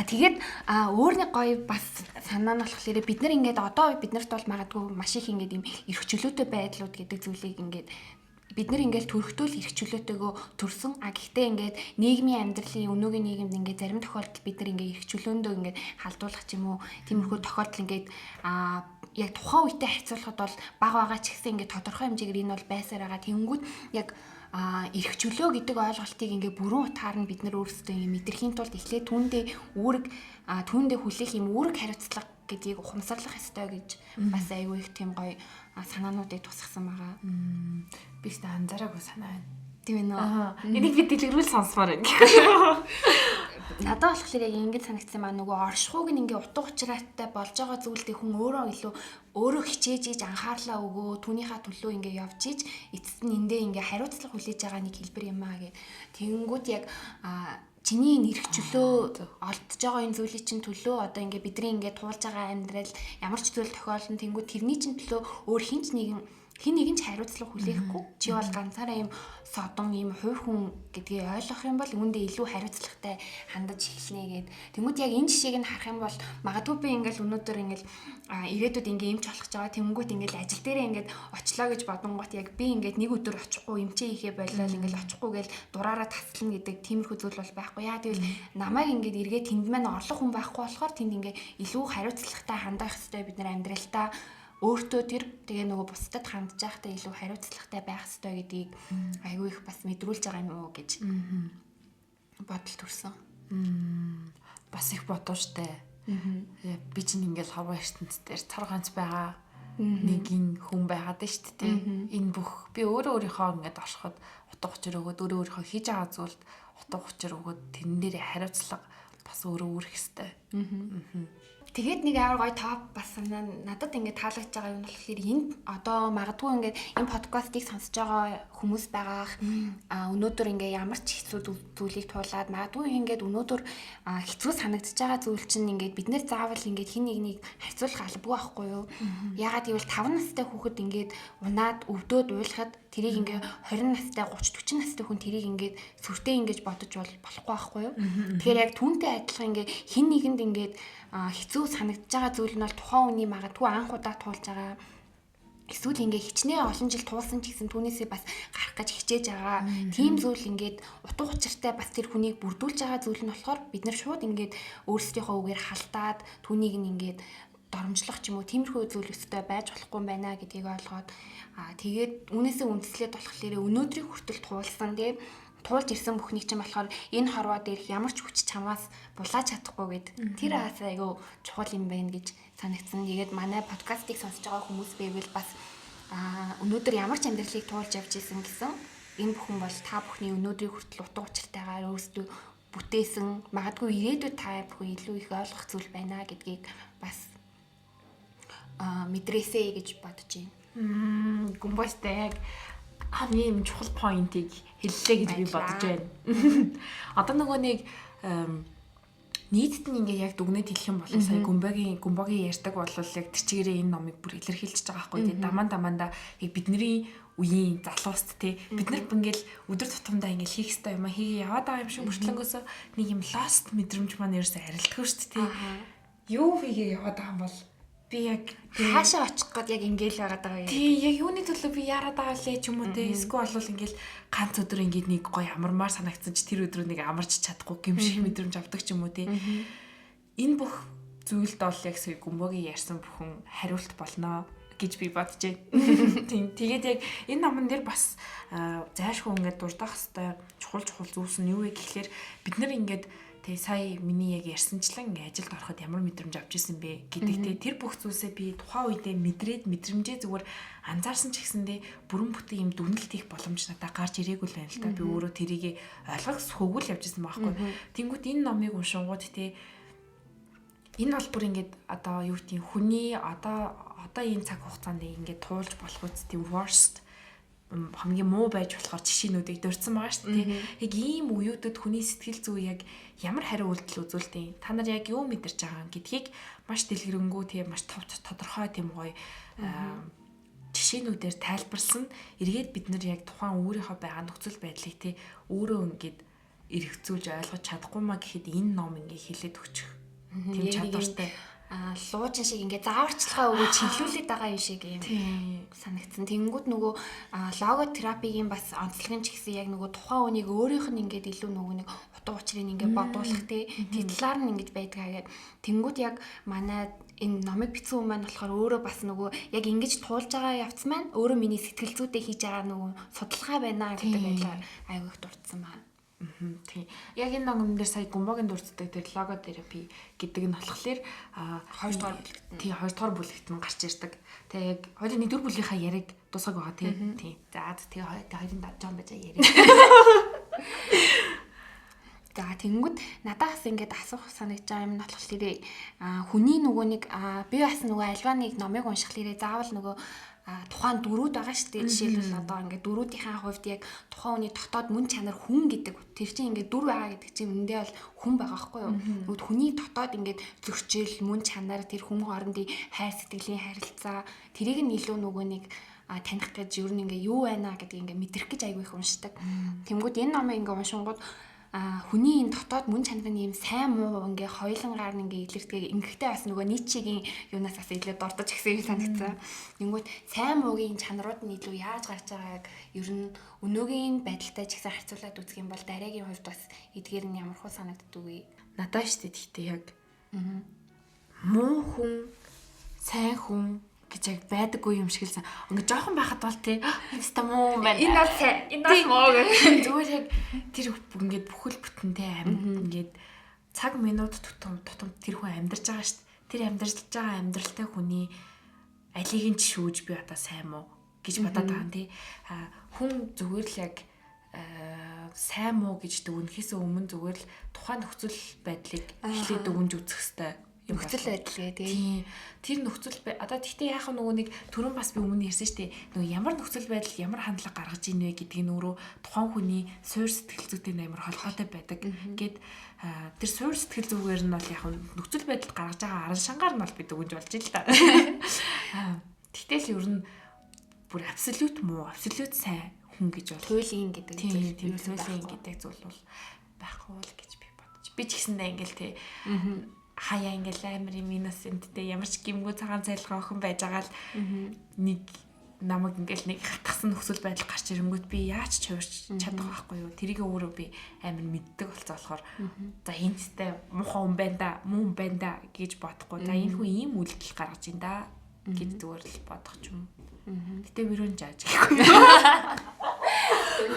Тэгээд өөр нэг гоё бас санаа нь болохоор бид нар ингээд одоо биднэрт бол магадгүй маш их ингээд юм эрх чөлөөтэй байдлууд гэдэг зүйлийг ингээд бид нар ингээд төрөхтөө л эрх чөлөөтэйгөө төрсөн. Гэхдээ ингээд нийгмийн амьдралын өнөөгийн нийгэмд ингээд зарим тохиолдолд бид нар ингээд эрх чөлөөндөө ингээд халдуулах ч юм уу тиймэрхүү тохиолдол ингээд яг тухайн үедээ харьцуулахад бол бага байгаа ч гэсэн ингээд тодорхой хэмжээгээр энэ бол байсаар байгаа. Тэнгүүд яг эрх чөлөө гэдэг ойлголтыг ингээд бүрэн утгаар нь бид нар өөрсдөө ингээд мэдрэхийн тулд эхлээд түүндээ хүлээх юм үүрэг хариуцлага гэдгийг ухамсарлах ёстой гэж бас айгүй их тийм гоё санаануудыг тусгасан байгаа. Би ч анзаараагүй санаа байна. Тийм ээ нөө. Энийг би дэлгэрүүл сонсмоор байна. Надад болохоор яг ингэж санагдсан маа нөгөө оршихуйг нь ингээ утга учираатай болж байгаа зүйлдээ хүн өөрөө хичээж иж анхаарлаа өгөө түүнийхээ төлөө ингээ явж иж эцэст нь эндээ ингээ хариуцлага хүлээж байгаа нэг хэлбэр юм аа гэд. Тэгэнгүүт яг чиний нэрх чөлөө олдж байгаа энэ зүйлийн чинь төлөө одоо ингээ бидний ингээ туулж байгаа амьдрал ямар ч зүйл тохиолдсон тэнгүүд тэрний чинь төлөө өөр хин нэгэн ч хариуцлага хүлээхгүй чи бол ганцаараа юм содон юм хувь хүн гэдгийг ойлгох юм бол үүндээ илүү хариуцлагатай хандаж эхэлнэ гэд. Тэнгүүд яг энэ жишээг нь харах юм бол магадгүй би ингээл өнөөдөр ингээл ирээдүйд ингээ эмч болох гэж байгаа тэнгүүд ингээл ажил дээрээ ингээд очлоо гэж бодонгот яг би ингээд нэг өдөр очихгүй эмчээ хийхээ болол ингээл очихгүй гээл дураараа таслана гэдэг тиймэрхүү зүйл бол байхгүй. Яа тэгвэл намайг ингээд эргээд тэнд маань орлох хүн байхгүй болохоор тэнд ингээ илүү хариуцлагатай хандах хэрэгтэй бид нар амьдралдаа өөртөө тэгээ нөгөө бусдад хандж байхдаа илүү хариуцлагатай байх хэрэгтэй гэдгийг айгүй их бас мэдрүүлж байгаа юм уу гэж бодол төрсөн. Бас их бодоо штэ. Би чинь ингээл хаваа ертөнц дээр цар ганц байгаа. нэгэн хүн байгаад шүү дээ. Энэ бүх би өөрийнхөө ингээд оршиход утга учир өгөөд өөрийнхөө хийж байгаа зүйлд утга учир өгөөд тэрэн дээр хариуцлага бас өөрөө үүрэх хэвээр. Тэгээд нэг амар гоё топ бас надад ингээд таалагдж байгаа юм болохоор энд одоо магадгүй ингээд энэ подкастыг сонсож байгаа хүмүүс байгаах өнөөдөр ингээд ямар ч хэцүү зүйлийг туулаад магадгүй ингээд өнөөдөр хэцүү санагдаж байгаа зүйл чинь ингээд бид нэр заавал ингээд хин нэгнийг харьцуулах албагүй байхгүй юу? Ягаад гэвэл 5 настай хүүхэд ингээд унаад өвдөөд уйлахад тэрийг ингээ 20 настай 30 40 настай хүн тэрийг ингээ сүртэй ингэж бодож болохгүй байхгүй юу? Тэгэхээр яг түүнтэй адилхан ингээ хин нэгэнд ингээд хэцүү санагдаж байгаа зүйл нь бол тухайн хүний магадгүй анх удаа туулж байгаа эсвэл ингээ хичнээн олон жил туулсан ч гэсэн түүнээсээ бас гарах гэж хичээж байгаа. Тийм зүйл ингээд утга учиртай бас тэр хүнийг бүрдүүлж байгаа зүйл нь болохоор бид нар шууд ингээд өөрсдийнхөө үгээр халтаад түүнийг ингээд доромжлох ч юм уу тиймэрхүү зүйл өстэй байж болохгүй юм байна гэдгийг ойлгоод тэгээд үүнээсээ үндэслээд болохоор өнөөдрийг хүртэл туулсан тийм туулж ирсэн бүхнийг чинь болохоор энэ хорвоо дээрх ямар ч хүч чамаас булааж чадахгүй гэд тэр аасаа айгу чухал юм байна гэж санагдсан. Тэгээд манай подкастыг сонсож байгаа хүмүүс байвал бас өнөөдөр ямар ч амьдралыг туулж явж исэн гэсэн энэ бүхэн бол та бүхний өнөөдрийг хүртэл утга учиртайгаар өөрсдөө бүтээсэн магадгүй ирээдүйд та бүхэн илүү их ойлгох зүйл байна гэдгийг бас мэдрээсэй гэж бодож байна. Гүмбостэй яг хамгийн чухал поинтыг хэллээ гэж би бодож байна. Одоо нөгөө нэг нийтэд нь ингээ яг дүгнэж хэлэх юм бол сая гүмбогийн ярьдаг бол яг тэр чигээрээ энэ номыг бүр илэрхийлж байгаа байхгүй тий. Дамаанда яг бидний үеийн залууст тий. Бид нар ингээл өдөр тутамдаа ингээл хийх ёстой юм хийгээ яваад байгаа юм шиг мөртлөнгөөс нэг юм lost мэдрэмж маань ерөөсөө арилддаг шүү дээ тий. Юу хийгээ яваад байгаа юм бол би яг хаашаа очих гээд яг ингээл байгаад байгаа юм. Тий, яг юуны төлөө би яарад байгаа лээ ч юм уу те. Эсвэл бол ингээл ганц өдөр ингээд нэг гоё амармаар санагдсан ч тэр өдрөө нэг амарч чадахгүй гэмших мэдрэмж авдаг ч юм уу те. Энэ бүх зүйлд бол яг сая гүмбогийн ярьсан бүхэн хариулт болно гэж би бодож байна. Тийм. Тэгээд яг энэ номон дээр бас зайлшгүй ингээд дурдах хэвээр чухал зүйлс нь юу вэ гэхлээр бид нар ингээд тэг сая миний яг ярьсанчлан ингээ ажилд ороход ямар мэдрэмж авч ирсэн бэ гэдэгтэй тэр бүх зүйлсээ би тухайн үедээ мэдрээд мэдрэмжээ зүгээр анзаарсан ч гэсэндээ бүрэн бүтэн юм дүгнэлт хийх боломж надад гарч ирээгүй л байна л да. Би өөрөө тэрийг ойлгох сөхөөгөл явж ирсэн байхгүй. Тэнгүүт энэ номыг уншингууд те энэ бол бүр ингээд одоо юу гэдэг хүний одоо энэ цаг хугацаанд ингээд туулж болох үст тийм worst хамгийн муу байж болохоор жишээнүүдийг дурдсан байгаа шүү дээ. Яг ийм үеүүдэд хүний сэтгэл зүй яг ямар хариу үйлдэл үзүүлдэг. Та нар яг юу мэдэрч байгаа гэдгийг маш дэлгэрэнгүй тийм маш тодорхой тийм гоё жишээнүүдээр тайлбарлсан. Эргээд бид нар яг тухайн өөрийнхөө байгаа нөхцөл байдлыг тий өөрөө ингээд эргэцүүлж ойлгож чадахгүй маа гэхэд энэ ном ингээд хэлээд өгчих. Тийм чадвартай. Луужин шиг ингээ зааварчилгаа өгөө чиглүүлээд байгаа юм шиг юм санагдсан. Тэнгүүд нөгөө логотерапигийн бас онцлогын ч гэсэн яг нөгөө тухайн үнийг өөрийнх нь ингээд илүү нөгөө нэг утга учирыг ингээ бодуулах тий талаар нь ингэж байдгаа гэдэг. Тэнгүүд яг манай энэ номыг бичсэн хүн маань болохоор өөрөө бас нөгөө яг ингэж туулж байгаа явц маань өөрөө миний сэтгэл зүйтэй хийж байгаа нөгөө судалгаа байна гэдэг байдлаар аягүй их дурдсан байна. Тийм. Яг энэ номон дээр сая гүмбогийн дурддаг тэр логотерапи гэдэг нь болохоор 2 дугаар бүлэгт. Тийм 2 дугаар бүлэгт нь гарч ирдэг. Тэгээ яг хоёрын 1-р бүлгийнхаа яриг дуусаг байгаа тийм. Тийм. За тэгээ хоёрын дажаан байж яриг. За тэнгүүд надаас ингээд асуух санагдаж байгаа юм нь болохоор хүний нөгөө нэг би бас нөгөө альва нэг номыг уншихлаарэ заавал нөгөө тухайн дөрүүд байгаа шүү дээ. Жишээлбэл одоо ингээд дөрүүдийнхээ хувьд яг тухайн хүний дотоод мөн чанар хүн гэдэг тэр чинь ингээд дүр байгаа гэдэг чинь үндэ бол хүн байгаа байхгүй юу? Нүд хүний дотоод ингээд зөрчил, мөн чанар, тэр хүн хоорондын хайр сэтгэлийн харилцаа тэрийг нь илүү нөгөө нэг таних гэж ер нь ингээ юу байна гэдгийг ингээ мэдрэх гэж айгүй их уншдаг. Тэнгүүд энэ номыг ингээ уншингууд хүний энэ дотоод мөн чанар нь юм сайн муу ингээ хоёулангаар нь ингээ илэрдэг. Ингэхдээ бас нөгөө Ницшегийн юунаас бас илүү дурдж гисэн юм санагдсан. Тэнгүүд сайн муугийн чанарууд нь илүү яаж гарч байгааг ер нь өнөөгийн байдалтай ч гэсэн харьцуулаад үзэх юм бол дараагийн хувьд бас эдгээр нь ямар хөө санагддаг вэ? Надад шүү дээ гэхдээ яг муу хүн, сайн хүн гэж яг байдаггүй юм шиг л сан. Ингээ жоохон байхад бол тий инста муу байна. Энэ бол сайн, энэ бол муу гэх. Зүгээр яг тэр ингээд бүхэл бүтэнтэй амьд ингээд цаг минут тутам тэр хүн амьдарч байгаа шүү дээ. Тэр амьдарч байгаа амьдралтай хүний алийг нь шүүж би одоо сайн муу гэж бодоод байгаа юм тий. Хүн зүгээр л яг сайн муу гэж дүгнэхээс өмнө зүгээр л тухайн нөхцөл байдлыг эхлээд дүгнж үзэх хэрэгтэй юм байна. Нөхцөл байдал тий. Тэр нөхцөл одоо тэгтээ яах нөгөө нэг түрүүн бас би өмнө ярьсан шүү дээ. Нөгөө ямар нөхцөл байдал ямар хандлага гаргаж ийн вэ гэдэг нь өөрөө тухайн хүний суур сэтгэл зүйтэй амар холбоотой байдаг гэд тэр суур сэтгэл зүгээр нь бол яг нөхцөл байдал гаргаж байгаа аран шангаар нь бол би дүгнж болж ил та. Тэгтэл ер нь бүр абсолют муу, абсолют сайн хүн гэж бол туйлын гэдэг тийм туйлын гэдэг зүйл бол байхгүй л гэж би бодож. Би ч гэсэндээ ингээл тий хаяа ингээл амар минус энттэй ямар ч гимгүү цагаан цайлгаа охин байж байгаа л нэг намайг ингээл нэг хатгсан нөхцөл байдал гарч ирэнгүүт би яаж ч хуурч чадах байхгүй юу. Тэрийг өөрөө би амар мэддэг болцоо болохоор за энэтэй муухай хүн байна да, муу хүн байна да гэж бодохгүй. За энэ хүн ийм үйлдэл гаргаж ин да гэж зүгээр л бодох юм. Гэтэ вирон жааж гэхгүй.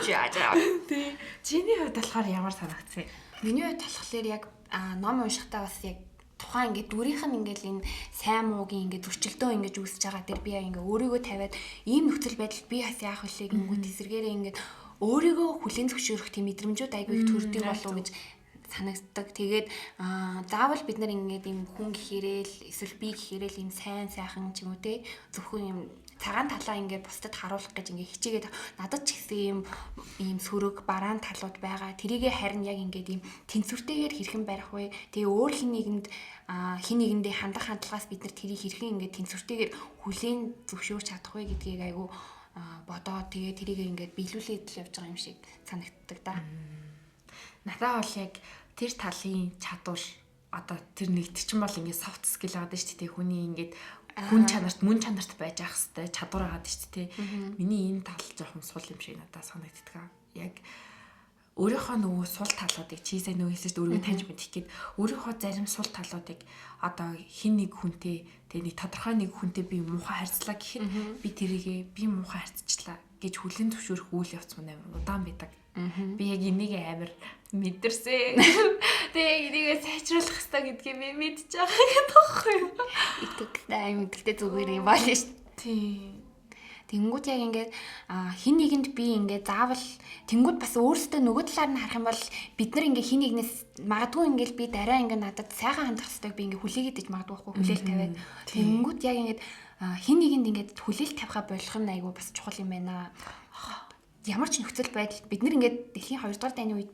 Жаажаа. Тэ чиний хувьд болохоор ямар санагцсан? Миний хувьд болохоор яг ном уншихтаа бас яг тухайн ингээд дүрийнх нь ингээд энэ сайн муугийн ингээд зөрчилдөө ингээд үүсэж байгаа тэр би ингээд өөрийгөө тавиад ийм нөхцөл байдалд би бас яах вүлээ гингүүд эсэргээрээ ингээд өөрийгөө хүлээн зөвшөөрөх тийм мэдрэмжүүд айгүй их төрдөг болов уу гэж санагддаг. Тэгээд заавал бид нар ингээд ийм хүн гэхээрэл эсвэл би гэхээрэл ийм сайн сайхан ч юм уу те зөвхөн ийм цагаан талаа ингээд бусдад харуулах гэж ингээд хичээгээд надад ч гэсэн ийм сөрөг бараан талууд байгаа. Тэрийгэ харин яг ингээд ийм тэнцвэртэйгээр хэрхэн барих вэ? Тэгээ өөр хин нэгэндээ хандах хандлагаас бид нар тэрийг хэрхэн ингээд тэнцвэртэйгээр хүлээн зөвшөөрч чадах вэ гэдгийг айгу бодоод тэгээ тэрийг ингээд биелүүлээд л явж байгаа юм шиг санагддаг да. Надаа бол яг тэр талын чадвар одоо тэр нэгт чинь бол ингээд soft skill байгаа шүү дээ. Хүний ингээд хүн чанарт мөн чанарт байж ах хэвээр чадвар байгаа шүү дээ. Миний энэ тал жоохон сул юм шиг надад санагддаг. Яг өөрийнхөө нөгөө сул талуудыг чи сайн нөгөө хэлсэн шүү дээ. Өөрийгөө таньж мэдэх гээд өөрийнхөө зарим сул талуудыг одоо хин нэг хүнтэй тэгээ нэг тодорхой нэг хүнтэй би муухай харьцлаа гэхэд би тэрийгээ би муухай харьцчлаа гэж хүлэн зөвшөөрөх үйл явц мөн амар удаан байдаг. Би яг энийг амар мэдэрсэн. Тэгээ энийг сайжруулах хэрэгтэй гэдгийг би мэдчихэж байгаа гэдэг байхгүй юу? Итгэвчтэй мэдгэлтэй зүгээр юм байна шүү дээ. Тийм. Тэнгүүд яг ингээд хин нэгэнд би ингээд заавал тэнгүүд бас өөрсдөө нөгөө талаар нь харах юм бол бид нар ингээд хин нэгнээс магадгүй ингээд би дараа ингээд надад сайхан хандах хэрэгтэй би ингээд хүлээгээд иж магадгүй байхгүй хүлээл тавиад тэнгүүд яг ингээд хин нэгэнд ингээд хүлээл тавихаа болох нь айгүй бас чухал юм байна. Ямар ч нөхцөл байдал бид нар ингээд дэлхийн 2 дугаар дайны үед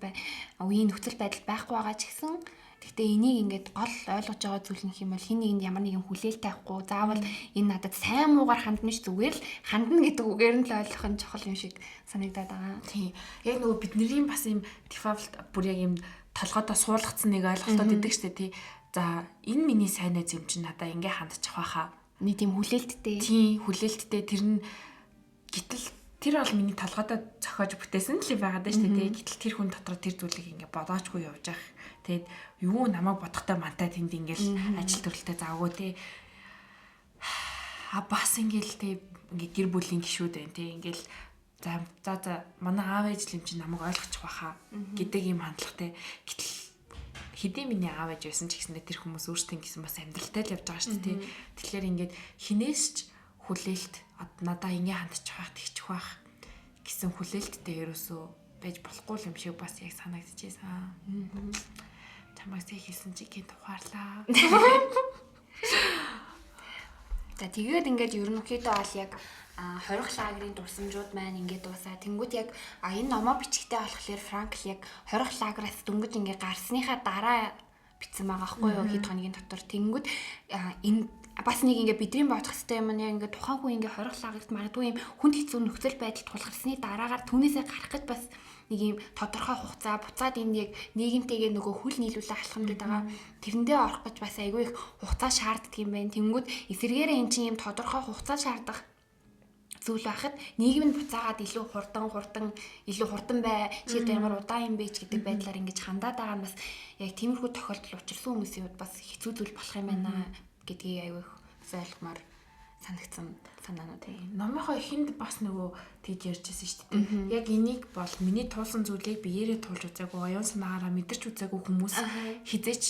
үеийн нөхцөл байдал байхгүй байгаа ч гэсэн гэхдээ энийг ингээд гол ойлгож байгаа зүйл нь юм бол хин нэгэнд ямар нэгэн хүлээл тавихгүй заавал энэ надад сайн муугар хандна ш зүгээр л хандна гэдэг үгээр нь л ойлгох нь чухал юм шиг санагдаад байгаа. Тийм. Яг нөгөө бидний бас юм default бүр яг юм толгойдоо суулгацсан нэг ойлголтод идэг штэ тий. За энэ миний сайн найз юм чинь надаа ингээ хандчих واخа. Нэг тийм хүлээлттэй. Тийм хүлээлттэй тэр нь гítэл тэр бол миний толгойдоо зохиож бүтээсэн л байгаа даа штэ тий. Гítэл тэр хүн дотор тэр зүйлийг ингээ бодоочгүй явж байгаа. Тэгээд юу намайг бодохтой мантай тэнд ингээл ажил төрөлтэй завгүй тий. Бас ингээл тий ингээ гэр бүлийн гишүүд байна тий. Ингээл за манай аав ээж юм чи намайг ойлгочих واخа гэдэг юм хандлагатай. Гэтэл хэдий миний аав ээж байсан ч гэсэндээ тэр хүмүүс өөрсдөө гэсэн бас амьдралтай л явж байгаа шүү дээ тий. Тэгэхээр ингээд хинээс ч хүлээлт надаа ингээ хандчих واخ тэгчих واخ гэсэн хүлээлттэй ерөөсөө байж болохгүй юм шиг бас яг санагдчихсан. Чамаас яг хэлсэн чи гинт ухаарлаа. За тэгээд ингээд ерөнхийдөө бол яг хорих лагерийн дурсамжууд маань ингээд дуусаа. Тэнгүүд яг энэ номоо бичгтэй болохоор Франкл яг хорих лагераас дөнгөж ингээд гарсныхаа дараа бичсэн байгаа байхгүй юу хэд хоногийн дотор. Тэнгүүд энэ бас нэг ингээд бидний бодох хэрэгтэй юм яг ингээд тухайн хүн ингээд хорих лагерт магадгүй юм хүнд хэцүү нөхцөл байдалд тулгарсны дараагаар түүнээсээ гарах гэж бас нэг юм тодорхой хугацаа буцаад энэ яг нийгэмтэйгээ нөгөө хүл нийлүүлэх алхам гэдэг байгаа. Тэрэндээ орох гэж бас айгүй их хугацаа шаарддаг юм байна. Тэнгүүд эсэргээрээ эн чинь юм тодорхой хугацаа шаардах зүйл байхад нийгэм нь буцаагаад илүү хурдан бай. Чи ямар удаан юм бэ ч гэдэг байдлаар ингэж хандаад байгаа нь бас яг тиймэрхүү тохиолдол учирсан хүмүүсийн хувьд бас хэцүү зүйл болох юм байна гэдгийг айгүй их ойлгомоор санагдсан санаанууд. Номынхоо эхэнд бас нөгөө тэгж ярьжсэн шүү дээ. Яг энийг бол миний туулсан зүйлийг биеэрээ туулж үзээгүй, оюун санаагаараа мэдэрч үзээгүй хүмүүс хизээч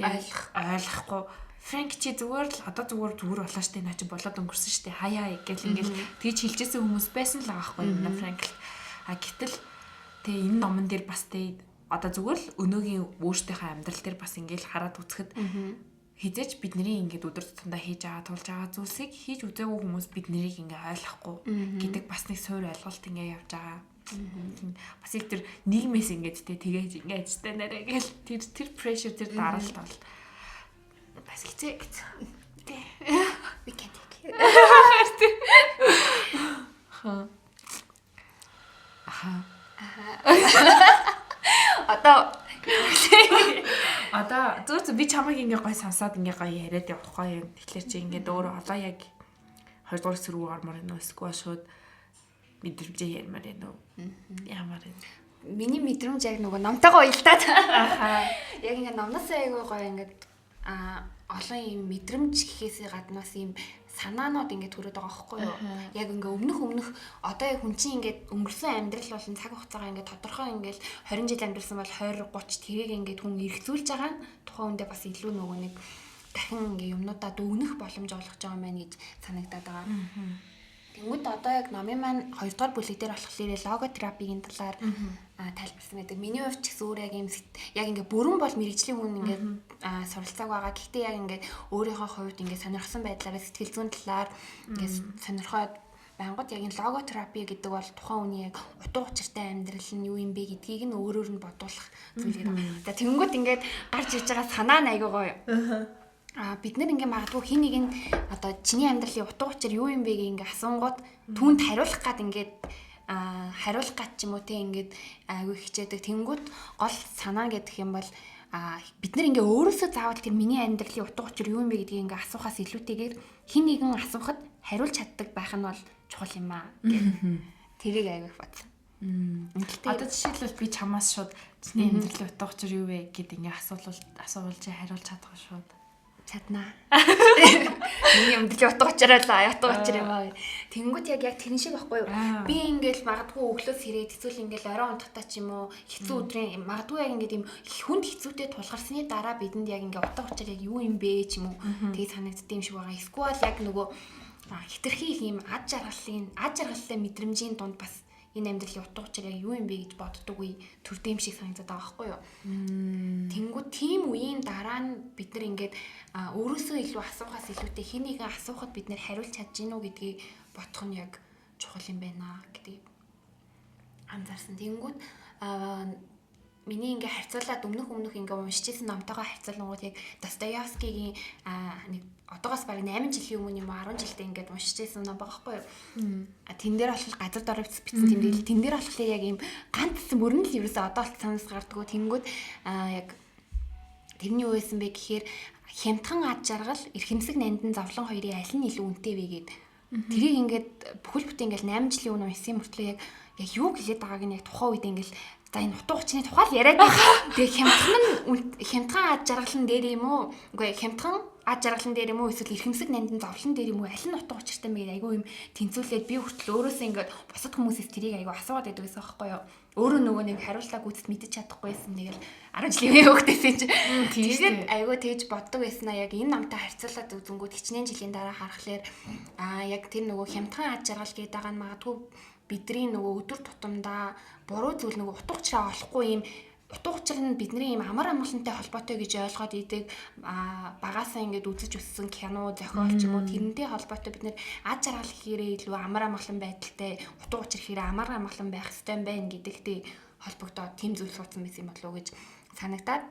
ойлгохгүй Франк чи зүгээр л одоо зүгээр болоо штэ наа чи болоод өнгөрсөн штэ хаяа гэл ингээл тэгж хэлжсэн хүмүүс байсан л байгаа байхгүй юм Франк. Гэтэл тэгээ энэ номон дээр бас тэгээ одоо зүгээр л өнөөгийн өөртөөхөө амьдрал дээр бас ингээл хараад үзэхэд хизээч бидний ингээд өдөр тутамдаа хийж байгаа тулж байгаа зүйлсийг хийж үзээгүй хүмүүс бид нарыг ингээ ойлгохгүй гэдэг бас нэг суур ойлголт ингээ явж байгаа. Бас их тэр нийгмээс ингээд тэгээж ингээ ажтай нараа гэл тэр pressure тэр даралт бол бас хизээ тий. We can take it. Одоо зөв би чамайг ингээ гой сонсоод ингээ гой яриад явахгүй юм. Тэгэхээр чи ингээ өөрөө одоо яг 2 дугаар эсрэг рүү ормоор нөө эсвэл шууд мэдрэмжээ ярмаар байна уу? Ямар вэ? Миний мэдрэмж яг нөгөө номтойгоо уялдаад. Яг ингээ номноос айгүй гоё ингээд олон юм мэдрэмж гэхээсээ гаднаас юм санаанууд ингээд төрөд байгаа байхгүй юу? Яг ингээ өмнөх одоо яг хүн чинь ингээд өнгөрсөн амьдрал болон цаг хугацаагаа ингээд тодорхой ингээд 20 жил амьдрсан бол 20 30 тэрийг ингээд хүн эргцүүлж байгаа нь тухайн үндэ бас илүү нөгөө нэг дахин ингээ юмнуудаа дүгнэх боломж олгож байгаа юм байна гэж санагдаад байгаа. Тэнгүүд одоо яг номын маань 2 дугаар бүлэг дээр болохоор логотерапигийн талаар тайлбарласан байдаг. Миний хувьд ч гэсэн өөр яг ингээ бүрэн бол мэрэгжлийн хүн ингээ суралцааг байгаа. Гэхдээ яг ингээ өөрийнхөө хувьд ингээ сонирхсан байдлаараа сэтгэл зүйн талаар ингээ сонирхоод байнгут яг энэ логотерапи гэдэг бол тухайн хүний яг утга учиртай амьдрал нь юу юм бэ гэдгийг нь өөрөөр нь бодуулах зүйл гэдэг. За тэнгүүд ингээд гарч иж байгаа санаа нь айгүй гоё. Бид нар ингээ магадгүй хин нэг нь одоо чиний амьдралын утга учир юу юм бэ гэх ингээ асуунгууд түүнд хариулах гад ингээд хариулах гад ч юм уу те ингээд айгүй хичээдэг. Тэнгүүд гол санаа гэдэг юм бол бид нар ингээ өөрөөсөө заавал тэр миний амьдралын утга учир юу юм бэ гэдгийг ингээ асуухаас илүүтэйгээр хин нэгэн асуухад хариулж чаддаг байх нь бол чухал юм аа гэх. Тэрийг айгүй бодсон. Одоо жишээлбэл би чамаас шууд чиний амьдралын утга учир юу вэ гэд ингээ асуулж хариулж чадах шууд чаднаа. Миний амьдралын утга учираа утга учир юм аа. Тэнгүүд яг тэр шиг байхгүй юу? Би ингээл магадгүй өглөөс ирээд эсвэл ингээл орой унтахтаа ч юм уу хэцүү өдрийн магадгүй яг ингээд юм хүнд хэцүүтэй тулгарсны дараа бидэнд яг ингээ утга учир яг юу юм бэ ч юм уу тэгээ санагддаг юм шиг байгаа. Эсвэл яг нөгөө хитрхи ийм ад жаргалтай мэдрэмжийн дунд бас энэ амьдралын утга учир яг юу юм бэ гэж боддоггүй төрдөг юм шиг санагдаад байгаа байхгүй юу. Тэнгүүд тийм үеийн дараа нь бид нар ингээд өөрөөсөө илүү асуухаас илүүтэй хин нэгэн асуухад бид нар хариулж чадж гинүү гэдгийг бодох нь яг чухал юм байна гэдгийг анзаарсан. Тэнгүүд миний ингээ харьцуулаад өмнөх ингээ уншижсэн номтойгоо харьцуулангууд яг Достоевскигийн нэг одоогоос бараг 8 жилийн өмнө юм 10 жилдээ ингээд уншижсэн ном байгаа байхгүй юу. Тэн дээр болохоор газар дорой бичсэн тэмдэглэл. Тэн дээр болохоор яг юм ганц мөрөн л ерөөсөө одоо л санаас гардггүй. Тэнгүүд яг тэрний юу байсан бэ гэхээр хямдхан ад жаргал эрхэмсэг нандин зовлон хоёрын аль нь илүү үнэтэй вэ гэд. Тэрийг ингээд бүхэл бүтэн ингээд 8 жилийн өмнө уншсан мөртлөө яг юу гэлээд байгааг нь яг тухайн үед ингээд за энэ утга учирны тухай л яриад байгаа. Тэгээ хямдхан ад жаргалан дээр юм уу? Үгүй хямдхан ад жаргалан дээр юм уу? Эсвэл эрхэмсэг нандин зовлон дээр юм уу? Аль нь утга учиртай мэй айгүй юм тэнцвүүлээд би хүртэл өөрөөсөө ингээд бусад хүмүүсээс тэрийг айгүй асууад байдаг гэсэн байхгүй юу? Өөрөө нөгөө нэг хариултаа гүйцэд мэдчих чадахгүйсэн нэг л 10 жилийн хүүхдээсэн чинь тэгээд айгүй тэгж боддог байснаа яг энэ намтай харьцуулаад үзэнгүүт хичнээн жилийн дараа харахаар яг тэр нөгөө хямдхан ад жаргал гэдэг байгаа нь магадгүй бидний нөгөө өдөр тутамдаа буруу зүйл нөгөө утга учираа олохгүй юм утга учир нь бидний юм амар амгалантай холбоотой гэж ойлгоод идэг багаасаа ингээд үзэж өссөн кино зохиол ч юм уу тэрнтэй холбоотой бид нэр ад жаргал гэхээрээ илүү амар амгалан байдалтай утга учир гэхээрээ амар амгалан байх ёстой юм байна гэдэгтэй холбогдоод тийм зүйл суудсан байсан юм болов уу гэж санагдаад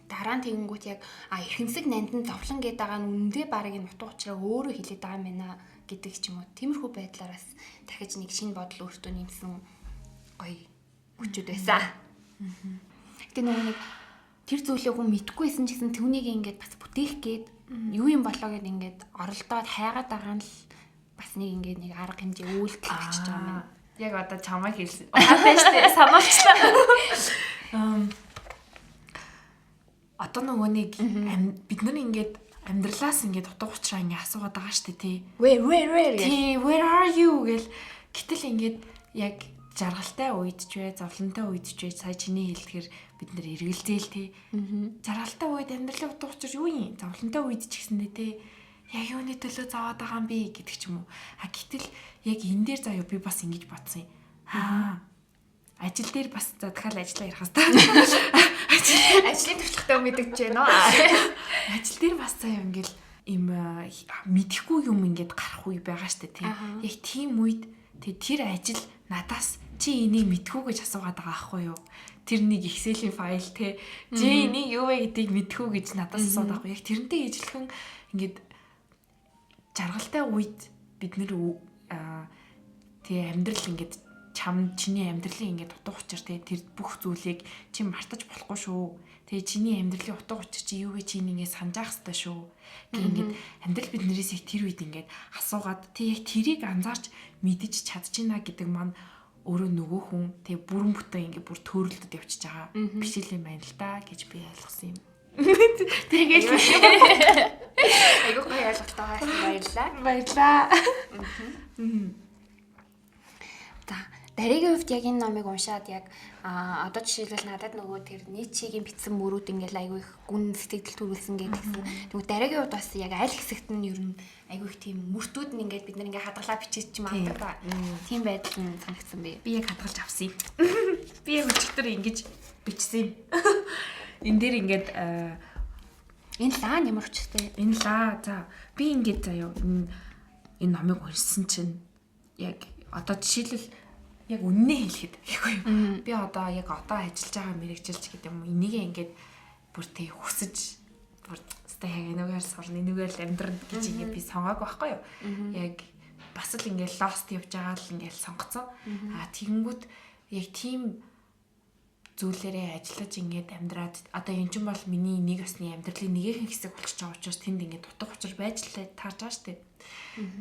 дараа нь тэгэнгүүт яг эрхэмсэг нандин зовлон гэдэг байгаа нь үндэ барыг энэ утга учираа өөрөө хэлээд байгаа юм байна гэдэг ч юм уу тиймэрхүү байдлаараас дахиж нэг шинэ бодол өөртөө нэмсэн гоё хүчүүд байсан. Гэтэ нэг тэр зүйлээ хүн мэдхгүйсэн ч гэсэн түүнийг ингээд бас бүтээх гээд юу юм болоо гэд ингээд оролдоод хайгаад байгаа нь л бас нэг ингээд нэг арга хэмжээ үйлдэл авчиж байгаа юм. Яг одоо чамайг хэлсэн. Хаатай штэ сануулчлаа. Одоо нөгөө нэг бид нар ингээд амьдралаас ингээд утга учираа ингээд асуугаад байгаа штэ тий. Where тий where are you гэл гэтэл ингээд яг жаргалтай үед ч вэ, зовлонтой үед ч вэ, сая чиний хэлдгээр бид нэр эргэлзээл те. Жаргалтай үед амьдралын утга учир юу юм? Зовлонтой үед ч гэсэндээ те. Яг юуны төлөө зовоод байгаа юм бэ гэдэг ч юм уу. Гэтэл яг энэ дээр заяа би бас ингэж бодсон юм. Ажил дээр бас за дахиад ажиллаа ярих хэвээр. Ажлын туршлагатай мэдэгч байна уу? Ажил дээр бас заяа ингээл им мэдхгүй юм ингээд гарах үе байгаа штэ тий. Яг тийм үед тэр ажил надаас чи энийг мэдхүү гэж асуугаад байгаа аахгүй юу? Тэр нэг Excel-ийн файл те. Чи энийг юу вэ гэдгийг мэдхүү гэж надаас асууад байгаа. Яг тэрнтэй ижилхэн ингээд жаргалтай үед бид нэр тий амьдрал ингээд чиний амьдралын ингээд утга учир те тэр бүх зүйлийг чи мартаж болохгүй шүү. Тэгээ чиний амьдралын утга учир чи юу вэ чи нэгээ санаж ах хэрэгтэй шүү. Гэх ингээд амьдрал биднээс их тэр үед ингээд асуугаад тий яг тэрийг анзаарч мэдэж чадчихна гэдэг маань өөрөө нөгөө хүн тий бүрэн бүтэн ингээд бүр төөрөлдөд явчихж байгаа биш л юм байна л да гэж би ойлгосон юм. Тэгээд айгуу гоё ойлголттой баярлаа. Баярлаа. За даригийн хувьд яг энэ номыг уншаад яг одоо жишээлбэл надад нөгөө тэр Ницшегийн бичсэн мөрүүд ингээл айгүй их гүн сэтгэл төрүүлсэн гэдгсэн. Тэгвэл даригийн хувьд бас яг аль хэсэгт нь ер нь айгүй их тийм мөртүүд нь ингээд бид нар ингээд хадгалаа бичиж ч магадгүй та. Тийм байдал нь санагдсан бэ. Би яг хадгалж авсан юм. Би яг өчигдөр ингэж бичсэн юм. Энэ дээр ингээд энэ лаа ямар учиртай. Энэ лаа. За би ингээд заяа энэ номыг уншсан чинь яг одоо жишээлбэл яг үннээ хэлэхэд гэхгүй юу. Би одоо ажиллаж байгаа мэрэгжилч гэдэг юм. Энийгээ ингээд бүр тий хүсэж бүр өстэй яг энэгээр сурна, энэгээр л амьдрна гэж ингээд би сонгоог байхгүй юу. Яг бас л ингээд lost явж байгаа л ингээд сонгоцсон. Тэгэнгүүт яг тийм зүйлээрээ ажиллаж ингээд амьдраад одоо эн чинь бол миний нэг ёсны амьдралын нэгэн хэсэг болчихж байгаа учраас тэнд ингээд утга учир байж л таарч байгаа шүү дээ.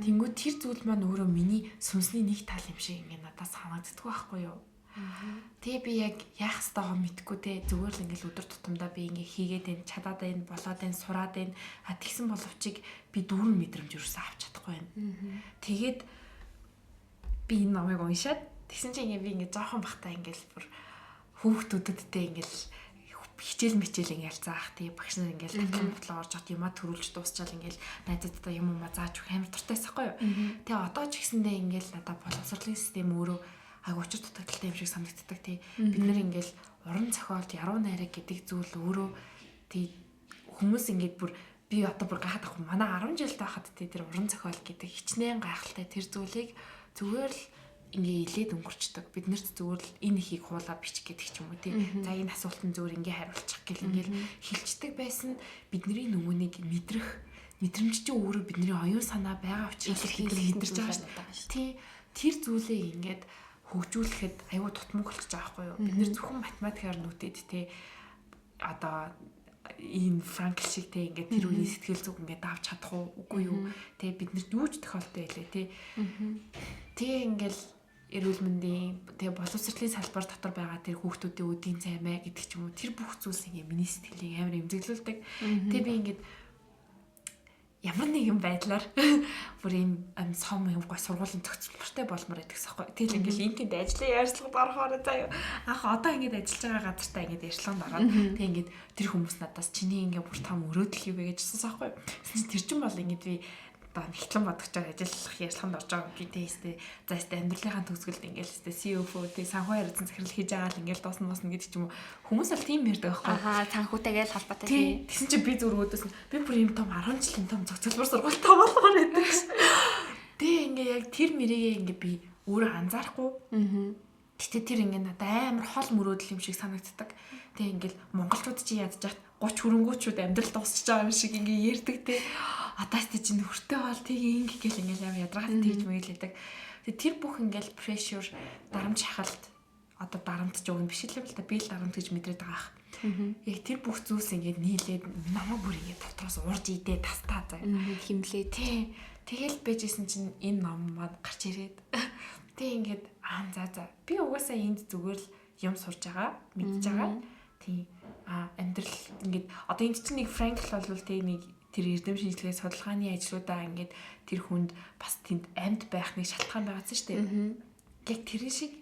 Тэнгүүд тэр зүйл маань өөрөө миний сүнсний нэг тал юм шиг ингээд надад санагддаг байхгүй юу. Тэгээ би яг яах ёстойгоо мэдэхгүй те зүгээр л ингээд өдөр тутамдаа би ингээд хийгээд байна, чадаад байна, болоод байна, сураад байна. Тэгсэн боловчиг би дүүрэн мэдрэмж юусэн авч чадахгүй байна. Тэгээд би энэ номыг уншаад тэгсэн чинь ингээд би ингээд жоохон бахтаа ингээд бүр хүүхдүүдтэй ингээл хичээл мичээл ингээл заах тий багш нар ингээл тавтлан орж хат юмаа төрүүлж дуусчаал ингээл найзуудтай юм уу зааж өгөх амар дуртайсахгүй юу. Тэгээ одоо ч гэсэндээ ингээл надад боловсролын систем өөрөө агай учир дутагдaltaй юм шиг санагддаг тий. Бид нэр ингээл уран зохиолт яруу найраг гэдэг зүйл өөрөө тий хүмүүс ингээд бүр би одоо бүр гахаад ах манай 10 жил таахад тий тэр уран зохиол гэдэг хичнээн гайхалтай тэр зүйлийг зүгээр л ингээ илээд өнгөрчдөг. Бид нарт зүгээр л энэ ихийг хуулаа бичих гэдэг ч юм уу тий. За энэ асуултанд зүгээр ингээ хариулчих гэл ингээл хилчдэг байсан бидний нөгөөнийг мэдрэх мэдрэмж чинь өөрөө бидний оюун санаа байгаа учраас илэрхийлж байгаа шүү. Тий. Тэр зүйлээ ингээд хөгжүүлэхэд аюу тутмаг болчих жоохгүй юу. Бид нэр зөвхөн математикаар нүтэд тий одоо энэ Франкл шиг те ингээд тэр үеийн сэтгэл зүг ингээд давж чадах уугүй юу. Тэ бид нарт юу ч тохиолдол байлээ те. Тэгээ ингээд эрүүл мэндийн тэгээ боловсролын салбар дотор байгаа тэр хүүхдүүдийн үдийн цаймаа гэдэг ч юм уу тэр бүх зүйлс ингээ миний сэтгэлийг амар эмзэглүүлдэг. Тэгээ би ингээд ямар нэгэн байдлаар бүр ийм сом юм гоо сургуулийн зохицолтой болмоор байдагс аахгүй. Тэгэл ингээл инкэнд ажлын ярьцлагад орохоор заяа. Ах одоо ингээд ажиллаж байгаа газартаа ингээд ярьцлаганд ороод тэг ингээд тэр хүмүүс надаас чиний ингээ бүр том өрөөдөл юу вэ гэж асуусан аахгүй. Тэр чинь бол ингээд би одоо нэгтлэн бодож байгаа ажиллах ярьцлаганд орж байгаа гэдэгтэй за өстэй амьдралынхаа төгсгөлд ингээл өстэй CFO тий санхүү харилцан захирал хийж байгаа л ингээл дуусна гэдэг ч юм уу хүмүүс бол тийм ярьдаг байхгүй. Санхүүтэйгээ л холбоотой тий. Тэгсэн чинь би зүрх өдөөс би бүр юм том 10 жилийн том зохицолбор сургуультай болгоор байдаг шээ. Тэгээ ингээ яг тэр мэрийгээ ингээ би өөрөө анзаарахгүй. Гэтэ тэр ингээ надад амар хол мөрөөдөл юм шиг санагддаг. Тэгээ ингээл монголчууд чи ядчих 30 хөрөнгөөчүүд амьдрал дуусчих байгаа юм шиг ингээ ярьдаг те. Атаас тий чинь нөхөртэй бол тийг ингээл ингээл амар ядрахад тийж мэйлээдэг. Тэгээ тэр бүх ингээл pressure дарамт шахалт одоо дарамтж өгнө биш л та би л дарамт гэж мэдрээд байгаа ах. Яг тэр бүх зүйлс ингээд нийлээд намайг бүр ингээд дотроос урж идээ тастаа заа. Химлээ тий. Тэгэл байжсэн чинь энэ ном маань гарч ирээд тий ингээд за би угаасаа энд зүгээр л юм сурж байгаа мэдж байгаа. Тий амьдрал ингээд одоо энд чинь нэг Франкл бол тий нэг тэр эрдэм шинжилгээ судалгааны ажлуудаа ингээд тэр хүнд бас тэнд амьд байх нэг шалтгаан байгаадсан шүү дээ. Яг тэр шиг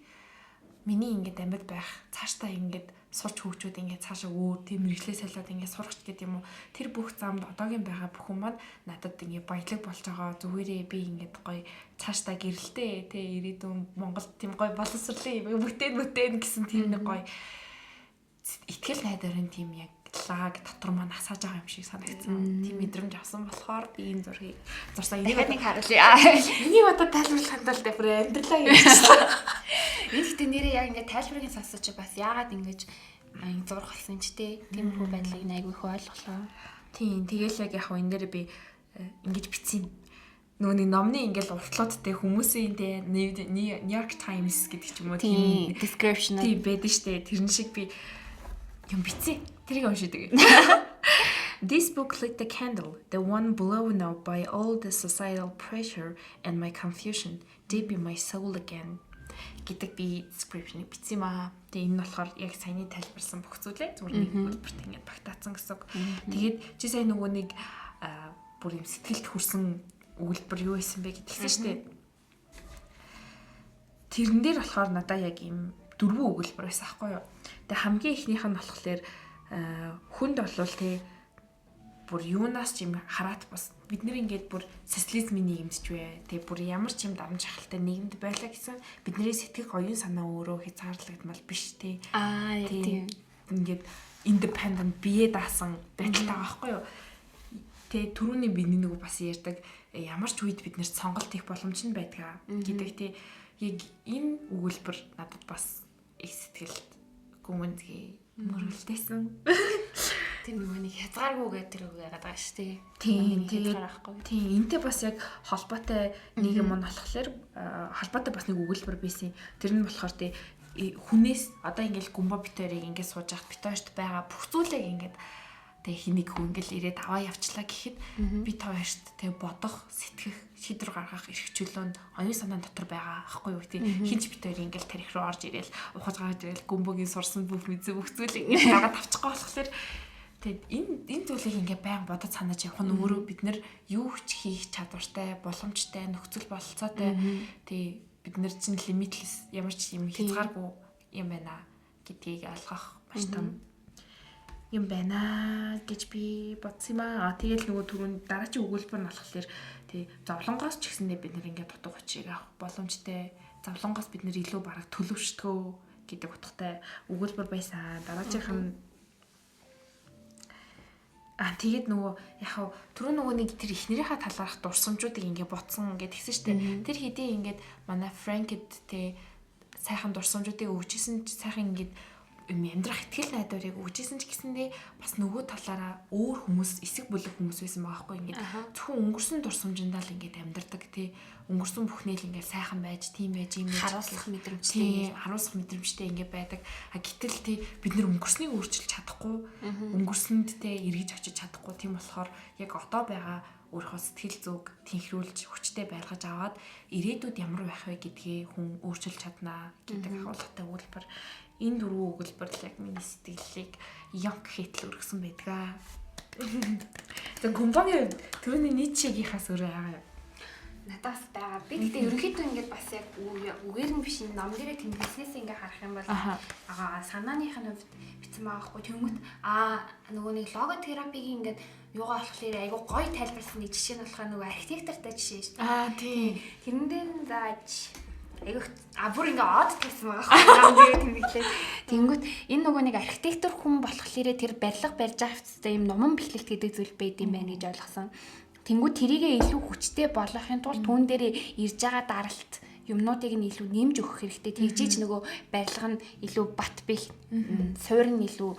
миний ингээд амьд байх цаашдаа ингээд сурч хөгжүүд ингээд цаашаа өөр тийм мэрэгчлээ солиод ингээд сурах ч гэдэг юм уу. Тэр бүх замд одоогийн байгаа бүхэн маань надад ингээд баялаг болж байгаа. Зүгээрээ би ингээд гоё цаашдаа гэрэлтэй тий ирээдүйн Монголд тийм гоё боловсролын бүтээн гэсэн тийм нэг гоё итгэл найдварын тийм яг лаг дотор маань асааж байгаа юм шиг санагдсан. Тийм мэдрэмж авсан болохоор би энэ зургийг зурсан. Энийг нэг харуулъя. Энийг одоо тайлбарлах хандалтай бүр амьдралаа ярьчихсан. Энэ гэхдээ нэрээ яг ингээд тайлбарыг сонсож бас яагаад ингэж энэ зурх болсон ч тиймэрхүү байдлыг айгүй их ойлголоо. Тийм тэгэл яг энэ дээр би ингэж бичсэн. Нөгөө номны ингээл уртлуудтай хүмүүсийн те New York Times гэдэг ч юм уу тийм description тийм байдаг штэ. Тэрэн шиг би юм бичсэн. Тэрийг уншиж. This book lit the candle, the one blown out by all the societal pressure and my confusion, deep in my soul again. Гэдэг би description-ыг бичсэн маа. Тэгээ энэ нь болохоор яг саяны тайлбарсан бүх зүйлээ зүгээр нэг хэлбэрт ингэж багтаацсан гэсэн үг. Тэгээд чи сая нөгөө нэг бүр юм сэтгэлд хүрсэн өгүүлбэр юу байсан бэ гэдгийгсэн шүү дээ. Тэрэн дээр болохоор надаа яг юм дөрвөн өгүүлбэр байсан аахгүй юу. Тэгээ хамгийн ихнийх нь болохоор хүнд болвол тий бүр юунаас ч юм хараат бас бид нэр ингээд бүр социализмын нийгэмд ч вэ. Тэгээ бүр ямар ч юм дамж ахалтай нийгэмд байлаа гэсэн бидний сэтгэх оюун санаа өөрөө хязгаарлагдмал биш тий. Тийм. Ингээд independent бие даасан байдалтай байгаа байхгүй юу. Тэгээ түрүүний бидний нэг бас ярьдаг ямар ч үед бид нэр сонголт хийх боломж нь байдгаа гэдэг тий. Яг энэ өгүүлбэр надад бас их сэтгэлд гүнзгий мөрөлдсөн. Тэр нэг хязгааргүйгээ тэр үг яагаад байгаа шүү дээ. Тийм энтэй бас яг холбоотой нийгэм маань болохоор холбоотой бас нэг өгүүлбэр байсан. Тэр нь болохоор тий хүнээс одоо ингээл гүмбо битэрийг ингээд сууж ахт битэрт байгаа бүх зүйлийг ингээд тэг хэнийг хүн ингээл ирээд аваа явчлаа гэхэд би та хоёрт тэг бодох, сэтгэх, шийдвэр гаргах эрх чөлөөнд оюун санаан дотор байгаа аахгүй юу тий хинч битэр ингээл тарих руу орж ирээл ухаж гараад ирээл гүмбөгийн сурсан бүх мэдээ бүх зүйлийг ингээд гаргаад авчихгаа болохоор тэг энэ зүйлийг ингээд байнга бодож санаж явах нь өөрөө бид нар юу ч хийх чадвартай, боломжтой, нөхцөл бололцоотой тий бид нар чинь limitless ямар ч юм хязгааргүй юм байна гэдгийг ойлгох маш том юм байна гэж би бодсон юм аа. Тэгэл нөгөө түрүүн дараагийн өгүүлбэр нь болохоор тий зовлонгоос ч гэсэндээ бид нэр ингээд дутуу хүчийг авах боломжтой. Зовлонгоос бид нэр илүү бараг төлөвшдгөө гэдэг утгатай өгүүлбэр байсан. Дараагийнх нь тэгээд нөгөө яг түрүү нөгөө нэг тэр эхнэрийнхээ талаарх дурсамжуудыг ингээд ботсон ингээд тэгсэн штэ. Тэр хэдий ингээд манай Франкэд тий сайхан дурсамжуудыг өгчээсэн сайхан ингээд амьдрах итгэл найдварыг өгчээсэн ч гэсэндээ бас нөгөө талаараа өөр хүмүүс эсэг бүлэг хүмүүс байсан байгаа хгүй ингээд зөвхөн өнгөрсөн дурсамжиндаа л ингээд амьдардаг тий өнгөрсөн бүхнээ л ингээд сайхан байж тийм байж юм харуулах мэдрэмжтэй харуулах мэдрэмжтэй ингээд байдаг. Гэтэл тий бид нэр өнгөрснийг өөрчилж чадахгүй өнгөрсөнд тий эргэж очиж чадахгүй тийм болохоор яг одоо байгаа өөрийнхөө сэтгэл зүг тэнхрүүлж хүчтэй байлгаж аваад ирээдүйд ямар байх вэ гэдгийг хүн өөрчилж чаднаа гэдэг агуулгатай өгүүлбэр. Энэ дөрвөн өгүүлбэр л яг миний сэтгэлийг янк хэтл өргөсөн байдгаа. Тэг компани түрүүний нийтшигийнхаас өөрөө яагаа юу? Надаас байгаа. Би гэхдээ ерөнхийдөө ингээд бас яг үгээр нь биш ном дээрээ тэмдэглэснээс ингээд харах юм бол санааных нь битсэн байгаа хгүй тэнгүүт нөгөө нэг логотерапигийн ингээд юугаа болохоор айгу гоё тайлбарласан нэг жишээ нь болохоор нөгөө архитектортай жишээ шүү дээ. Тийм. Тэрэн дээр зааж айгу бүр ингээ од тавьсан байгаа хгүй ном дээрээ тэмдэглээ. Тэнгүүт энэ нөгөө нэг архитектор хүн болохоор тэр барилга барьж авах хэвчээ юм номон бэхлэлт гэдэг зүйл байд юм байна гэж ойлгосон. Тэнгүүд тэрийгээ илүү хүчтэй болгохын тулд түүн дээр ирж байгаа даралт юмнуудыг нь илүү нэмж өгөх хэрэгтэй. Тэгжээч нөгөө барилга нь илүү бат бих, суур нь илүү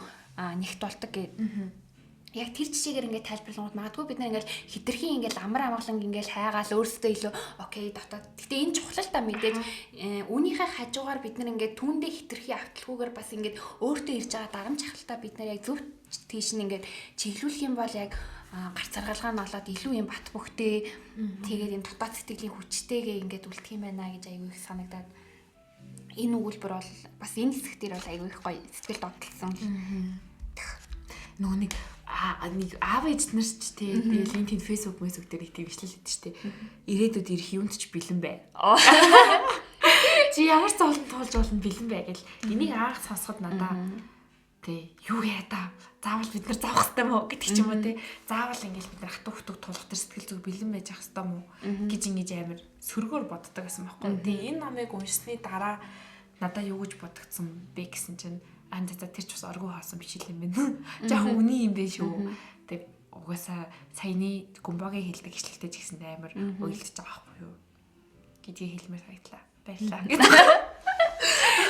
нэгт болдог гэдэг. Яг тэр жишээгээр ингээд тайлбарлангууд магадгүй бид нар ингээд хитрхийн ингээд амар амгалан ингээд хайгаал өөрсдөө илүү окей дотоод. Гэтэ энэ чухал та мэдээж үүнийхээ хажуугаар бид нар ингээд түүндээ хитрхи авталгүйгээр бас ингээд өөртөө ирж байгаа дарамт чахалтаа бид нар яг зөв тийш нь ингээд чиглүүлэх юм бол яг гарц саргалгаа нь олоод илүү юм бат бөхтэй тэгээд юм дотоод сэтгэлийн хүчтэйгээ ингээд үлдэх юм байна гэж аягүй их санагдаад энэ өгүүлбэр бол бас энэ хэсэг дээр бол аягүй их гоё сэтгэл додтолсон. Нөгөө нэг аав ээж нар ч тэгээ LinkedIn Facebook дээр их тэгшлэл хийдэг шүү дээ. Ирээдүйд ирэх юунд ч бэлэн бай. Чи ямар зовлон туулж болно бэлэн бай гэл. Энийг анх сонсоход надаа тий юу яа та заавал бид нар завах хэрэгтэй мó гэдэг ч юм уу тий. Заавал ингэж бид нар хатуу хөтөг тулах төр сэтгэл зүг бэлэн байж ах хэрэгтэй мó гэж ингэж амар сөргөөр боддог гэсэн байхгүй. Тэгээ энэ номыг уншсны дараа надаа юу гэж бодогдсон бэ гэсэн чинь за тэр ч бас оргуу хаасан бичил юм байна. Жаахан үний юм бэ шүү. Тэг угаасаа саяны гумбагийн хэлдэг ишлэлтэй ч гэсэн амар уйлдаж байгаа байхгүй юу гэдгийг хэлмээр санагдлаа. Баярлалаа.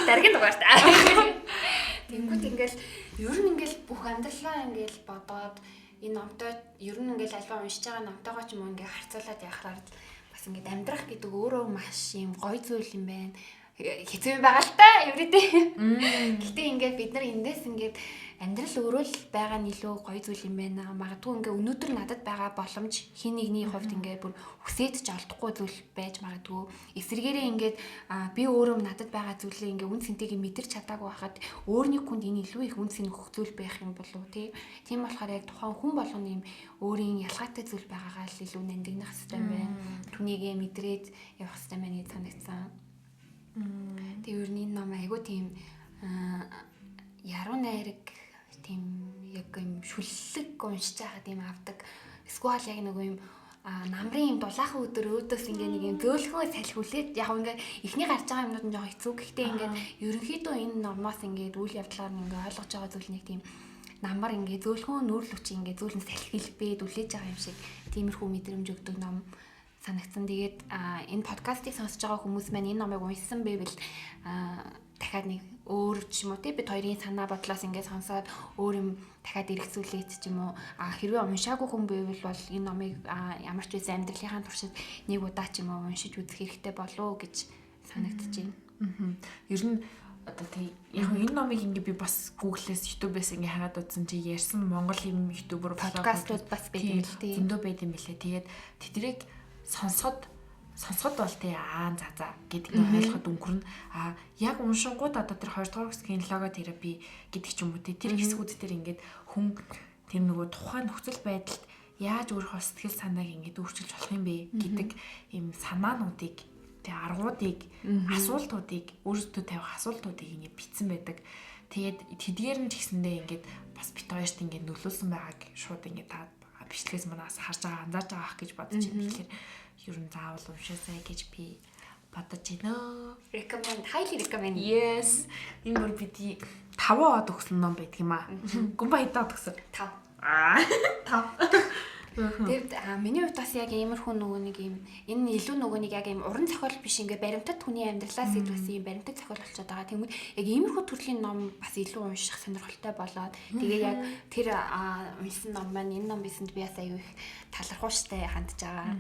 Дараагийн дугаартаа. Тэнгүүд ингээл ер нь ингээл бүх амьдралаа ингээл бодоод энэ номтой ер нь ингээл альва уншиж байгаа номтойгоо ч юм уу ингээ харьцуулаад яхаар бас ингээд амьдрах гэдэг өөрөө маш юм гоё зүйл юм байна. Хэцүү юм байгаа л та everyday. Гэтэ ингээд бид нар эндээс ингээд амьдрал өөрөө л байгаа нь илүү гоё зүйл юм байна. Магадгүй ингээд өнөөдөр надад байгаа боломж хин нэгний хувьд ингээд бүр хүсэж ч олдохгүй зүйл байж магадгүй. Эсвэргээрээ ингээд би өөрөө надад байгаа зүйлээ ингээд үн цэнтэйг мэдэрч чадаагүй байхад өөрний хүнд энэ илүү их үн цэн өгөх зүйл байх юм болов уу тий. Тийм болохоор яг тухайн хүн болгоны юм өөрийн ялгаатай зүйл байгаагаа л илүү нандинах хэрэгтэй байна. Түүнийгээ мэдрээд явах хэрэгтэй байна гэж санагдсан. Тэгээ ер нь энэ ном айгуу тийм яруу найраг тийм яг юм шүллэг уншиж байгаа тийм авдаг. Эсвэл яг нэг юм намрын юм дулаахан өдөр өөдөөс ингээ нэг юм зөөлхөө салхиулээд яг ингээ эхний гарч байгаа юмнууд нь жоохон хэцүү. Гэхдээ ингээ ерөнхийдөө энэ номоос ингээ үйл явдлаар нь ингээ ойлгож байгаа зүйл нэг тийм намар ингээ зөөлхөө нүүрл хүч ингээ зөөлн салхилбээ дүлээж байгаа юм шиг тиймэрхүү мэдрэмж өгдөг ном санагдсан. Тэгээд энэ подкастыг сонсож байгаа хүмүүс маань энэ номыг уншсан байвал дахиад нэг өөр ч юм уу тий бид хоёрын санаа бодлоос ингээд сонсоод өөр юм дахиад эргэцүүлээд ч юм уу хэрвээ уншаагүй хүн байвал бол энэ номыг ямар ч үсэн амьдралынхаа туршид нэг удаа ч юм уу уншиж үзэх хэрэгтэй болов уу гэж санагдчихэв. Ер нь одоо тий яг энэ номыг ингээд би бас Google-ээс YouTube-ээс ингээд хараад үзсэн чи ярьсан Монгол юм YouTuber подкастууд бас байдаг л тий. Зөндөө байд юм билээ. Тэгээд тэдрийг сонсоход бол тий за гэдэг нь ойлгоход өнгөрнө. Яг уншингууд одоо тэр 2 дугаар хэсгийн логотерапи гэдэг ч юм уу тэр хэсгүүд дээр ингээд хүн тэр нөгөө тухайн нөхцөл байдалд яаж өөрийнхөө сэтгэл санааг ингээд өөрчилж болох юм бэ гэдэг ийм санаануудыг тий аргуудыг асуултуудыг өөрсдөө тавих асуултуудыг ингээд бичсэн байдаг. Тэгээд тэдгээр нь ч гэсэндээ ингээд бас бит хоёрт ингээд нөлөөлсөн байгааг шууд ингээд та бичлэгээс манаас харж байгаа анзаарж байгаа ах гэж бодож байна. Тэгэхээр ер нь заавал уншаасай гэж би бодож байна. Recommend, highly recommend. Yes. Энэ бүр бидний 5 өгсөн ном байдаг юм аа. Гүмба хэдэн өгсөн? 5. 5. Тэгээд миний хувьд бас яг иймэрхүү нөгөө нэг юм энэ илүү нөгөө нэг яг юм уран зохиол биш ингээ баримтат хүний амьдралаас илүүсэн юм баримтат зохиол болчиход байгаа. Тэгмэд яг иймэрхүү төрлийн ном бас илүү унших сонирхолтой болоод тэгээд яг тэр уншсан ном маань энэ ном бисэнд би бас аюу их талархууштай хандж байгаа.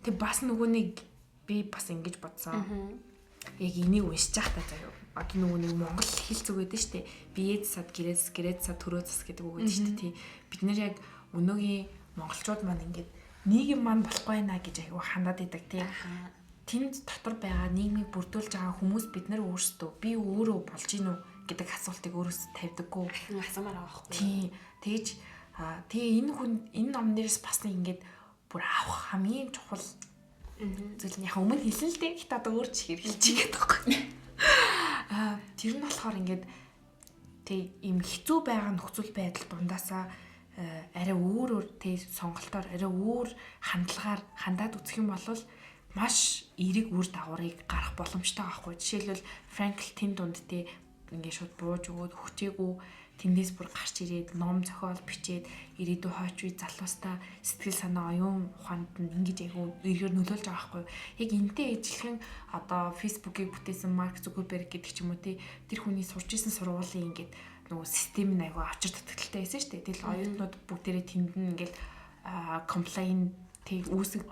Тэг бас нөгөө нэг би бас ингэж бодсон. Яг энийг уншиж байхдаа заяа. Одоо нөгөө нэг монгол хэл зүг гэдэг нь шүү дээ. Биед сад гэрээд сад төрөө зас гэдэг үг гэдэг шүү дээ. Бид нэр яг өнөөгийн монголчууд маань ингээд нийгэм маань болохгүй наа гэж аягүй хандаад идэг тийм. Тэнд дотор байгаа нийгмийг бүрдүүлж байгаа хүмүүс бид нар өөрсдөө би өөрөө болж гинүү гэдэг асуултыг өөрөөсөө тавьдаггүй. Асуумаар байгаа байхгүй. Тийм. Тэгэж тэгээ энэ ном нэрээс бас ингээд бүр авах хамгийн чухал зүйл нь яг өмнө хэлсэн л дээ. Гэхдээ одоо өөр ч хэрэгжилж байгаа байхгүй. Тэр нь болохоор ингээд тэг ийм хэцүү байгаа нөхцөл байдал дундаасаа арай өөр сонголтоор арай өөр хандлагаар хандаад үзэх юм бол маш эерэг үр дагаврыг гарах боломжтой байхгүй. Жишээлбэл Франкл тэн дунд ингээд шууд бууж өгөөд хүчээгүй тэндээс бүр гарч ирээд ном зохиол бичээд ирээдүй хойч үе залуустаа сэтгэл санаа оюун ухаанд нь ингэж айгүй эргээр нөлөөлж байгаа байхгүй. Яг энтэй ижилхэн одоо Facebook-ыг бүтээсэн Марк Зукерберг гэдэг ч юм уу тэр хүний сурч исэн сургуулийн ингээд нөгөө систем нь айгүй авчир татгалтай байсан шүү дээ. Тэгэл оюутнууд бүгдээрээ тэнд нь ингээд комплайн үүсгдэг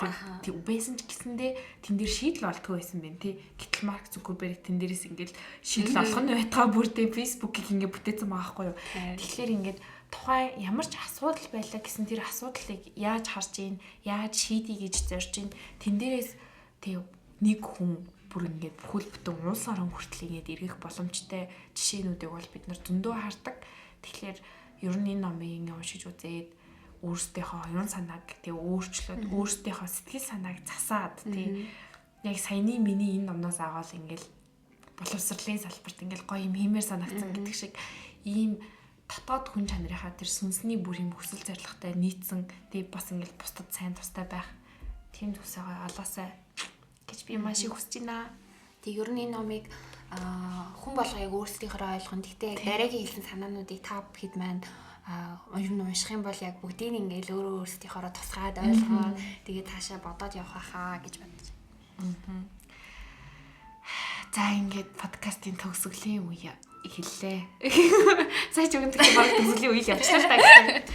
байсан ч гэсэндээ тэн дээр шийдэл олдгоо байсан байна тий. Гэтэл Марк Зукерберг тэн дээрээс ингээд шийдэл олох нь байтгаа бүрдээ Facebook-ийг ингээд бүтээсэн байгаа байхгүй юу. Тэгэхээр ингээд тухайн ямар ч асуудал байлаа гэсэн тэр асуудлыг яаж харж ийн, яаж шийдье гэж зорж ийн тэн дээрээс нэг хүн бүр ингээд бүхэл бүтэн улс орон хүртэл ингээд эргэх боломжтой жишээнүүдийг бол бид нар зөндөө хардаг. Тэгэхээр ер нь энэ номыг ингээд уншиж үзээд өөрсдийнхөө оюун санааг өөрчлөөд өөрсдийнхөө сэтгэл санааг засаад яг саяны миний энэ номноос аваад ингээл боловсролын салбарт ингээл гоё юм хиймээр санагдсан гэдэг шиг ийм дотоод хүн чанарынхаа тэр сүнсний бүр юм хүсэл зоригтой нийцсэн тэг бас ингээл бусдад сайн тустай байх тийм төсөө олоосай гэж би маш их хүсэж байна. Тэг ер нь энэ номыг хүн болго яг өөрсдийнхөө ойлгоно. Гэтэ дараагийн хэлсэн санаануудыг та бүхэд маань ер нь унших юм бол яг бүгдийг ингээл өөрөө өөрсдийнхөө тусгаад ойлгоод тэгээд таашаа бодоод явах хаа гэж бодож байна. За ингээд подкастын төгсгөлийн үе эхэллээ. Сая ч өгөнтэй баг төгсгөлийн үйл явчихлаа та гэсэн.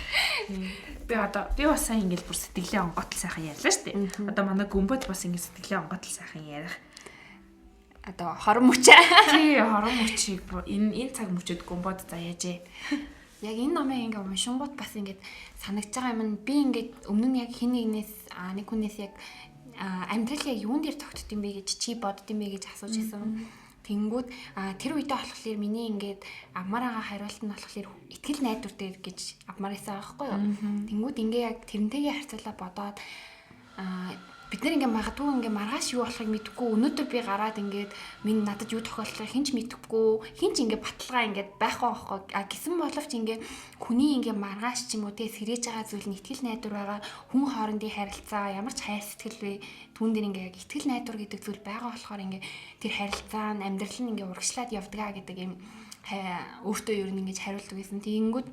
Би бас сайн ингээд бүр сэтгэлээ онготл сайхан ярьлаа шүү дээ. Одоо манай гүмбөд бас ингээд сэтгэлээ онготл сайхан ярих. Одоо хорон мөчөө. Тий, хорон мөчийг энэ цаг мөчөд гүмбөд заяажээ. Яг энэ номыг ингээд уншингууд бас ингээд санагдж байгаа юм. Би ингээд өмнө нь яг хин нэгнээс нэг хүнээс яг амьдрал яг юун дээр тогтд юм бэ гэж чи бодд юм бэ гэж асууж ирсэн. Тэнгүүд тэр үедээ болохоор миний ингээд авмаар байгаа хариулт нь болохоор ихтгэл найдвар дээр гэж авмаар байсан байхгүй юу. Тэнгүүд ингээ яг тэрнтэйгээ харьцуулаад бодоод бид нар ингээ магадгүй ингээ маргааш юу болохыг мэдэхгүй өнөөдөр би гараад ингээд минь надад юу тохиолдлыг хинч мэдэхгүй хинч ингээ баталгаа ингээд байх байхгүй гэсэн боловч ингээ хүний ингээ маргааш ч юм уу те сэрэж байгаа зүйл нь ихтгэл найдвар байгаа хүн хоорондын харилцаа ямар ч хайр сэтгэл вэ түүн дээр ингээ яг ихтгэл найдвар гэдэг зүйл байгаа болохоор ингээ тэр харилцаа нь амьдрал нь ингээ урагшлаад явдгаа гэдэг юм өөртөө ер нь ингээ хариулдаг гэсэн. Тэгэнгүүт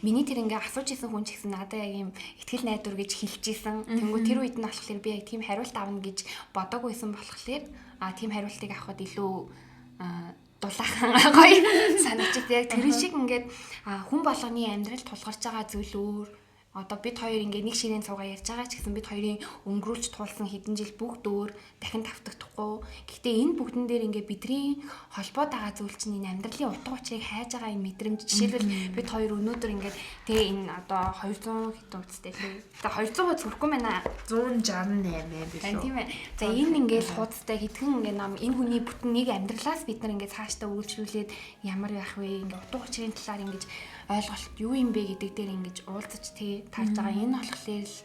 миний тэр ингээ асууж исэн хүн ч гэсэн надад яг юм ихтгэл найдвар гэж хэлж исэн. Тэнгүү тэр үед нь болохоор би яг тийм хариулт авна гэж бодоагүйсэн болохоор тийм хариултыг авахд илүү дулаахан гоё санагдчих. Яг тэр шиг ингээд хүн болгоны амьдрал тулгарч байгаа зүйл өөр. Одоо бид хоёр ингээ нэг ширээн цугаа ярьж байгаа ч гэсэн бид хоёрын өнгөрүүлж туулсан хэдэн жил бүгд өөр дахин давтагдахгүй. Гэхдээ энэ бүгдэн дээр ингээ бидний холбоод байгаа зүйл чинь энэ амьдралын утга учирыг хайж байгаа энэ мэдрэмж. Жишээлбэл бид хоёр өнөөдөр ингээ тэгээ энэ одоо 200 хэд үстэй лээ. Тэгээ 200 зүрхгүй байна. 168 билүү. Тийм ээ. За энэ ингээл хуудастай хэдхэн ингээ нам энэ хүний бүтэн нэг амьдралаас бид нар ингээ цаашдаа үргэлжлүүлээд ямар байх вэ? Ингээ утга учирын талаар ингэж ойлголт юу юм бэ гэдэг дээр ингэж уулзаж таарж байгаа. Энэ болохоор л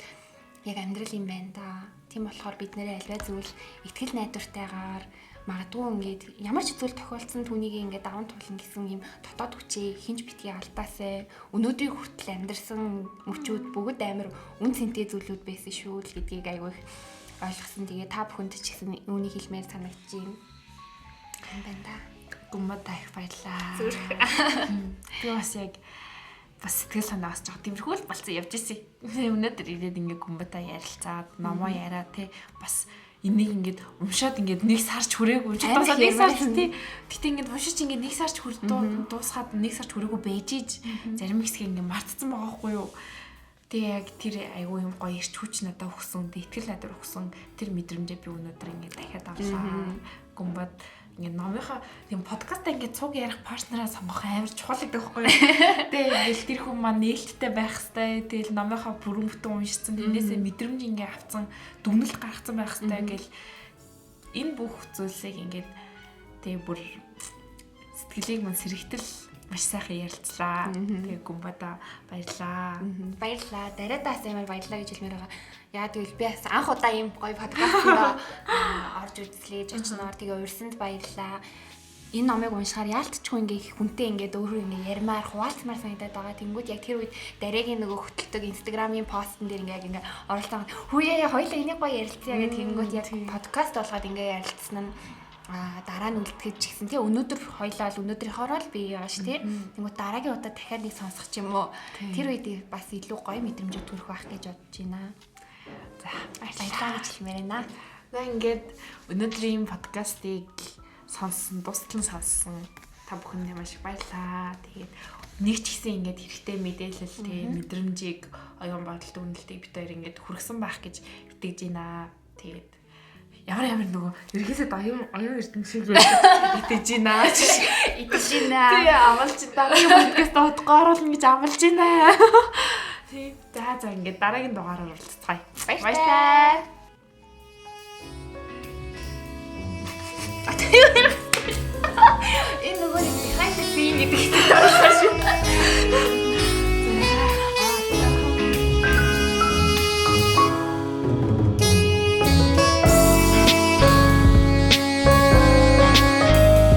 яг амьдрал юм байна да. Тийм болохоор бид нэрээ альва зүйл ихтгэл найдвартайгаар магадгүй ингээд ямар ч зүйл тохиолдсон түүнийг ингээд даван туулна гэсэн юм дотоод хүчээ хинж битгий алдаасаа өнөөдрийн хүртэл амьдрсан мөчүүд бүгд амар үн цэнтэй зүйлүүд байсан шүү л гэдгийг айгүй ойлгосон. Тэгээ та бүхэнд ч гэсэн үүнийг хэлмээр санагдаж байна. юм байна да. Гүмбэд таах баярлаа. Би бас яг сэтгэл санаагаас жоо тэмэрхүүл болцсон явж ирсэн. Өнөөдөр ирээд ингээ гүмбэдаа ярилцаад номоо яриа тий бас энийг ингээд уншаад ингээд нэг сарч хүрээгүй ч дуусаад нэг сарч тий. Гэтэ ингээд уншиж ингээд нэг сарч дуусгаад нэг сарч хүрээгүй байж иж зарим хэсгийг ингээд мартцсан байгаа хгүй юу. Тэгээ яг тэр айгүй юм гоё ирч хүч надад өгсөн, итгэл найдвар өгсөн тэр мэдрэмжээ би өнөөдөр ингээд дахиад авлаа. Гүмбэд ингээд номынхаа тийм подкастаа ингээд цуг ярих партнераа сонгох амар чухал гэдэг байхгүй юу. Тэгээ тэр хүн маань нээлттэй байх хэвээр тэгэл номынхаа бүрэн бүтэн уншсан тэрнээсээ мэдрэмж ингээд авцсан дүгнэлт гаргацсан байх хэвээр гэл энэ бүх зүйлсийг ингээд тэгээ бүр сэтгэлийг мань сэрэгтэл маш сайхан ярилцлаа. Тэгээ гүмбэдаа баярлаа. Баярлаа. Дараадаас амар баярлаа гэж хэлмээр байгаа. Яа тэгвэл би бас анх удаа ийм гоё подкастт орж үзлээ жочноор тэгээ урьсанд баярлаа. Энэ номыг уншихаар яалтчгүй ингээ хүнтэй ингээд өөрөө ингээ ярмаар хуваалцмаар санагдаад байгаа. Тэнгүүд яг тэр үед дараагийн нөгөө хөтөлдөг инстаграмын постн дээр ингээ оролцсон. Хүүе хоёлаа энийг гоё ярилцъя гэдэг тэнгүүд яг подкаст болгоод ингээ ярилцсан нь дараа нь үлдэхэд ч гэсэн тий өнөөдөр хоёлаа л өнөөдрийнхоороо л би яаш тий тэгвэл дараагийн удаа дахиад нэг сонсох ч юм уу тэр үед бас илүү гоё мэдрэмжүүд төрөх байх гэж бодож байна. За баярлалаа гэж хэлмээр байна. За ингээд өнөөдрийн подкастыг дуустал сонссон та бүхэндээ маш их баярлалаа. Тэгээд нэг ч гэсэн ингээд хэрэгтэй мэдээлэл тий мэдрэмжийг оюун бодолд үнэлтийг бид хоёр ингээд хүргэсэн байх гэж итгэж байна. Тэгээд ямар нөгөө ерөөсөө оюун эрдэм шиг итгэж байна. Итгэж байна. Тий амлж дараагийн подкаст утгаар оруулна гэж амлж байна. Тий за ингээд дараагийн дугаараар уулзцгаая. Баярлалаа.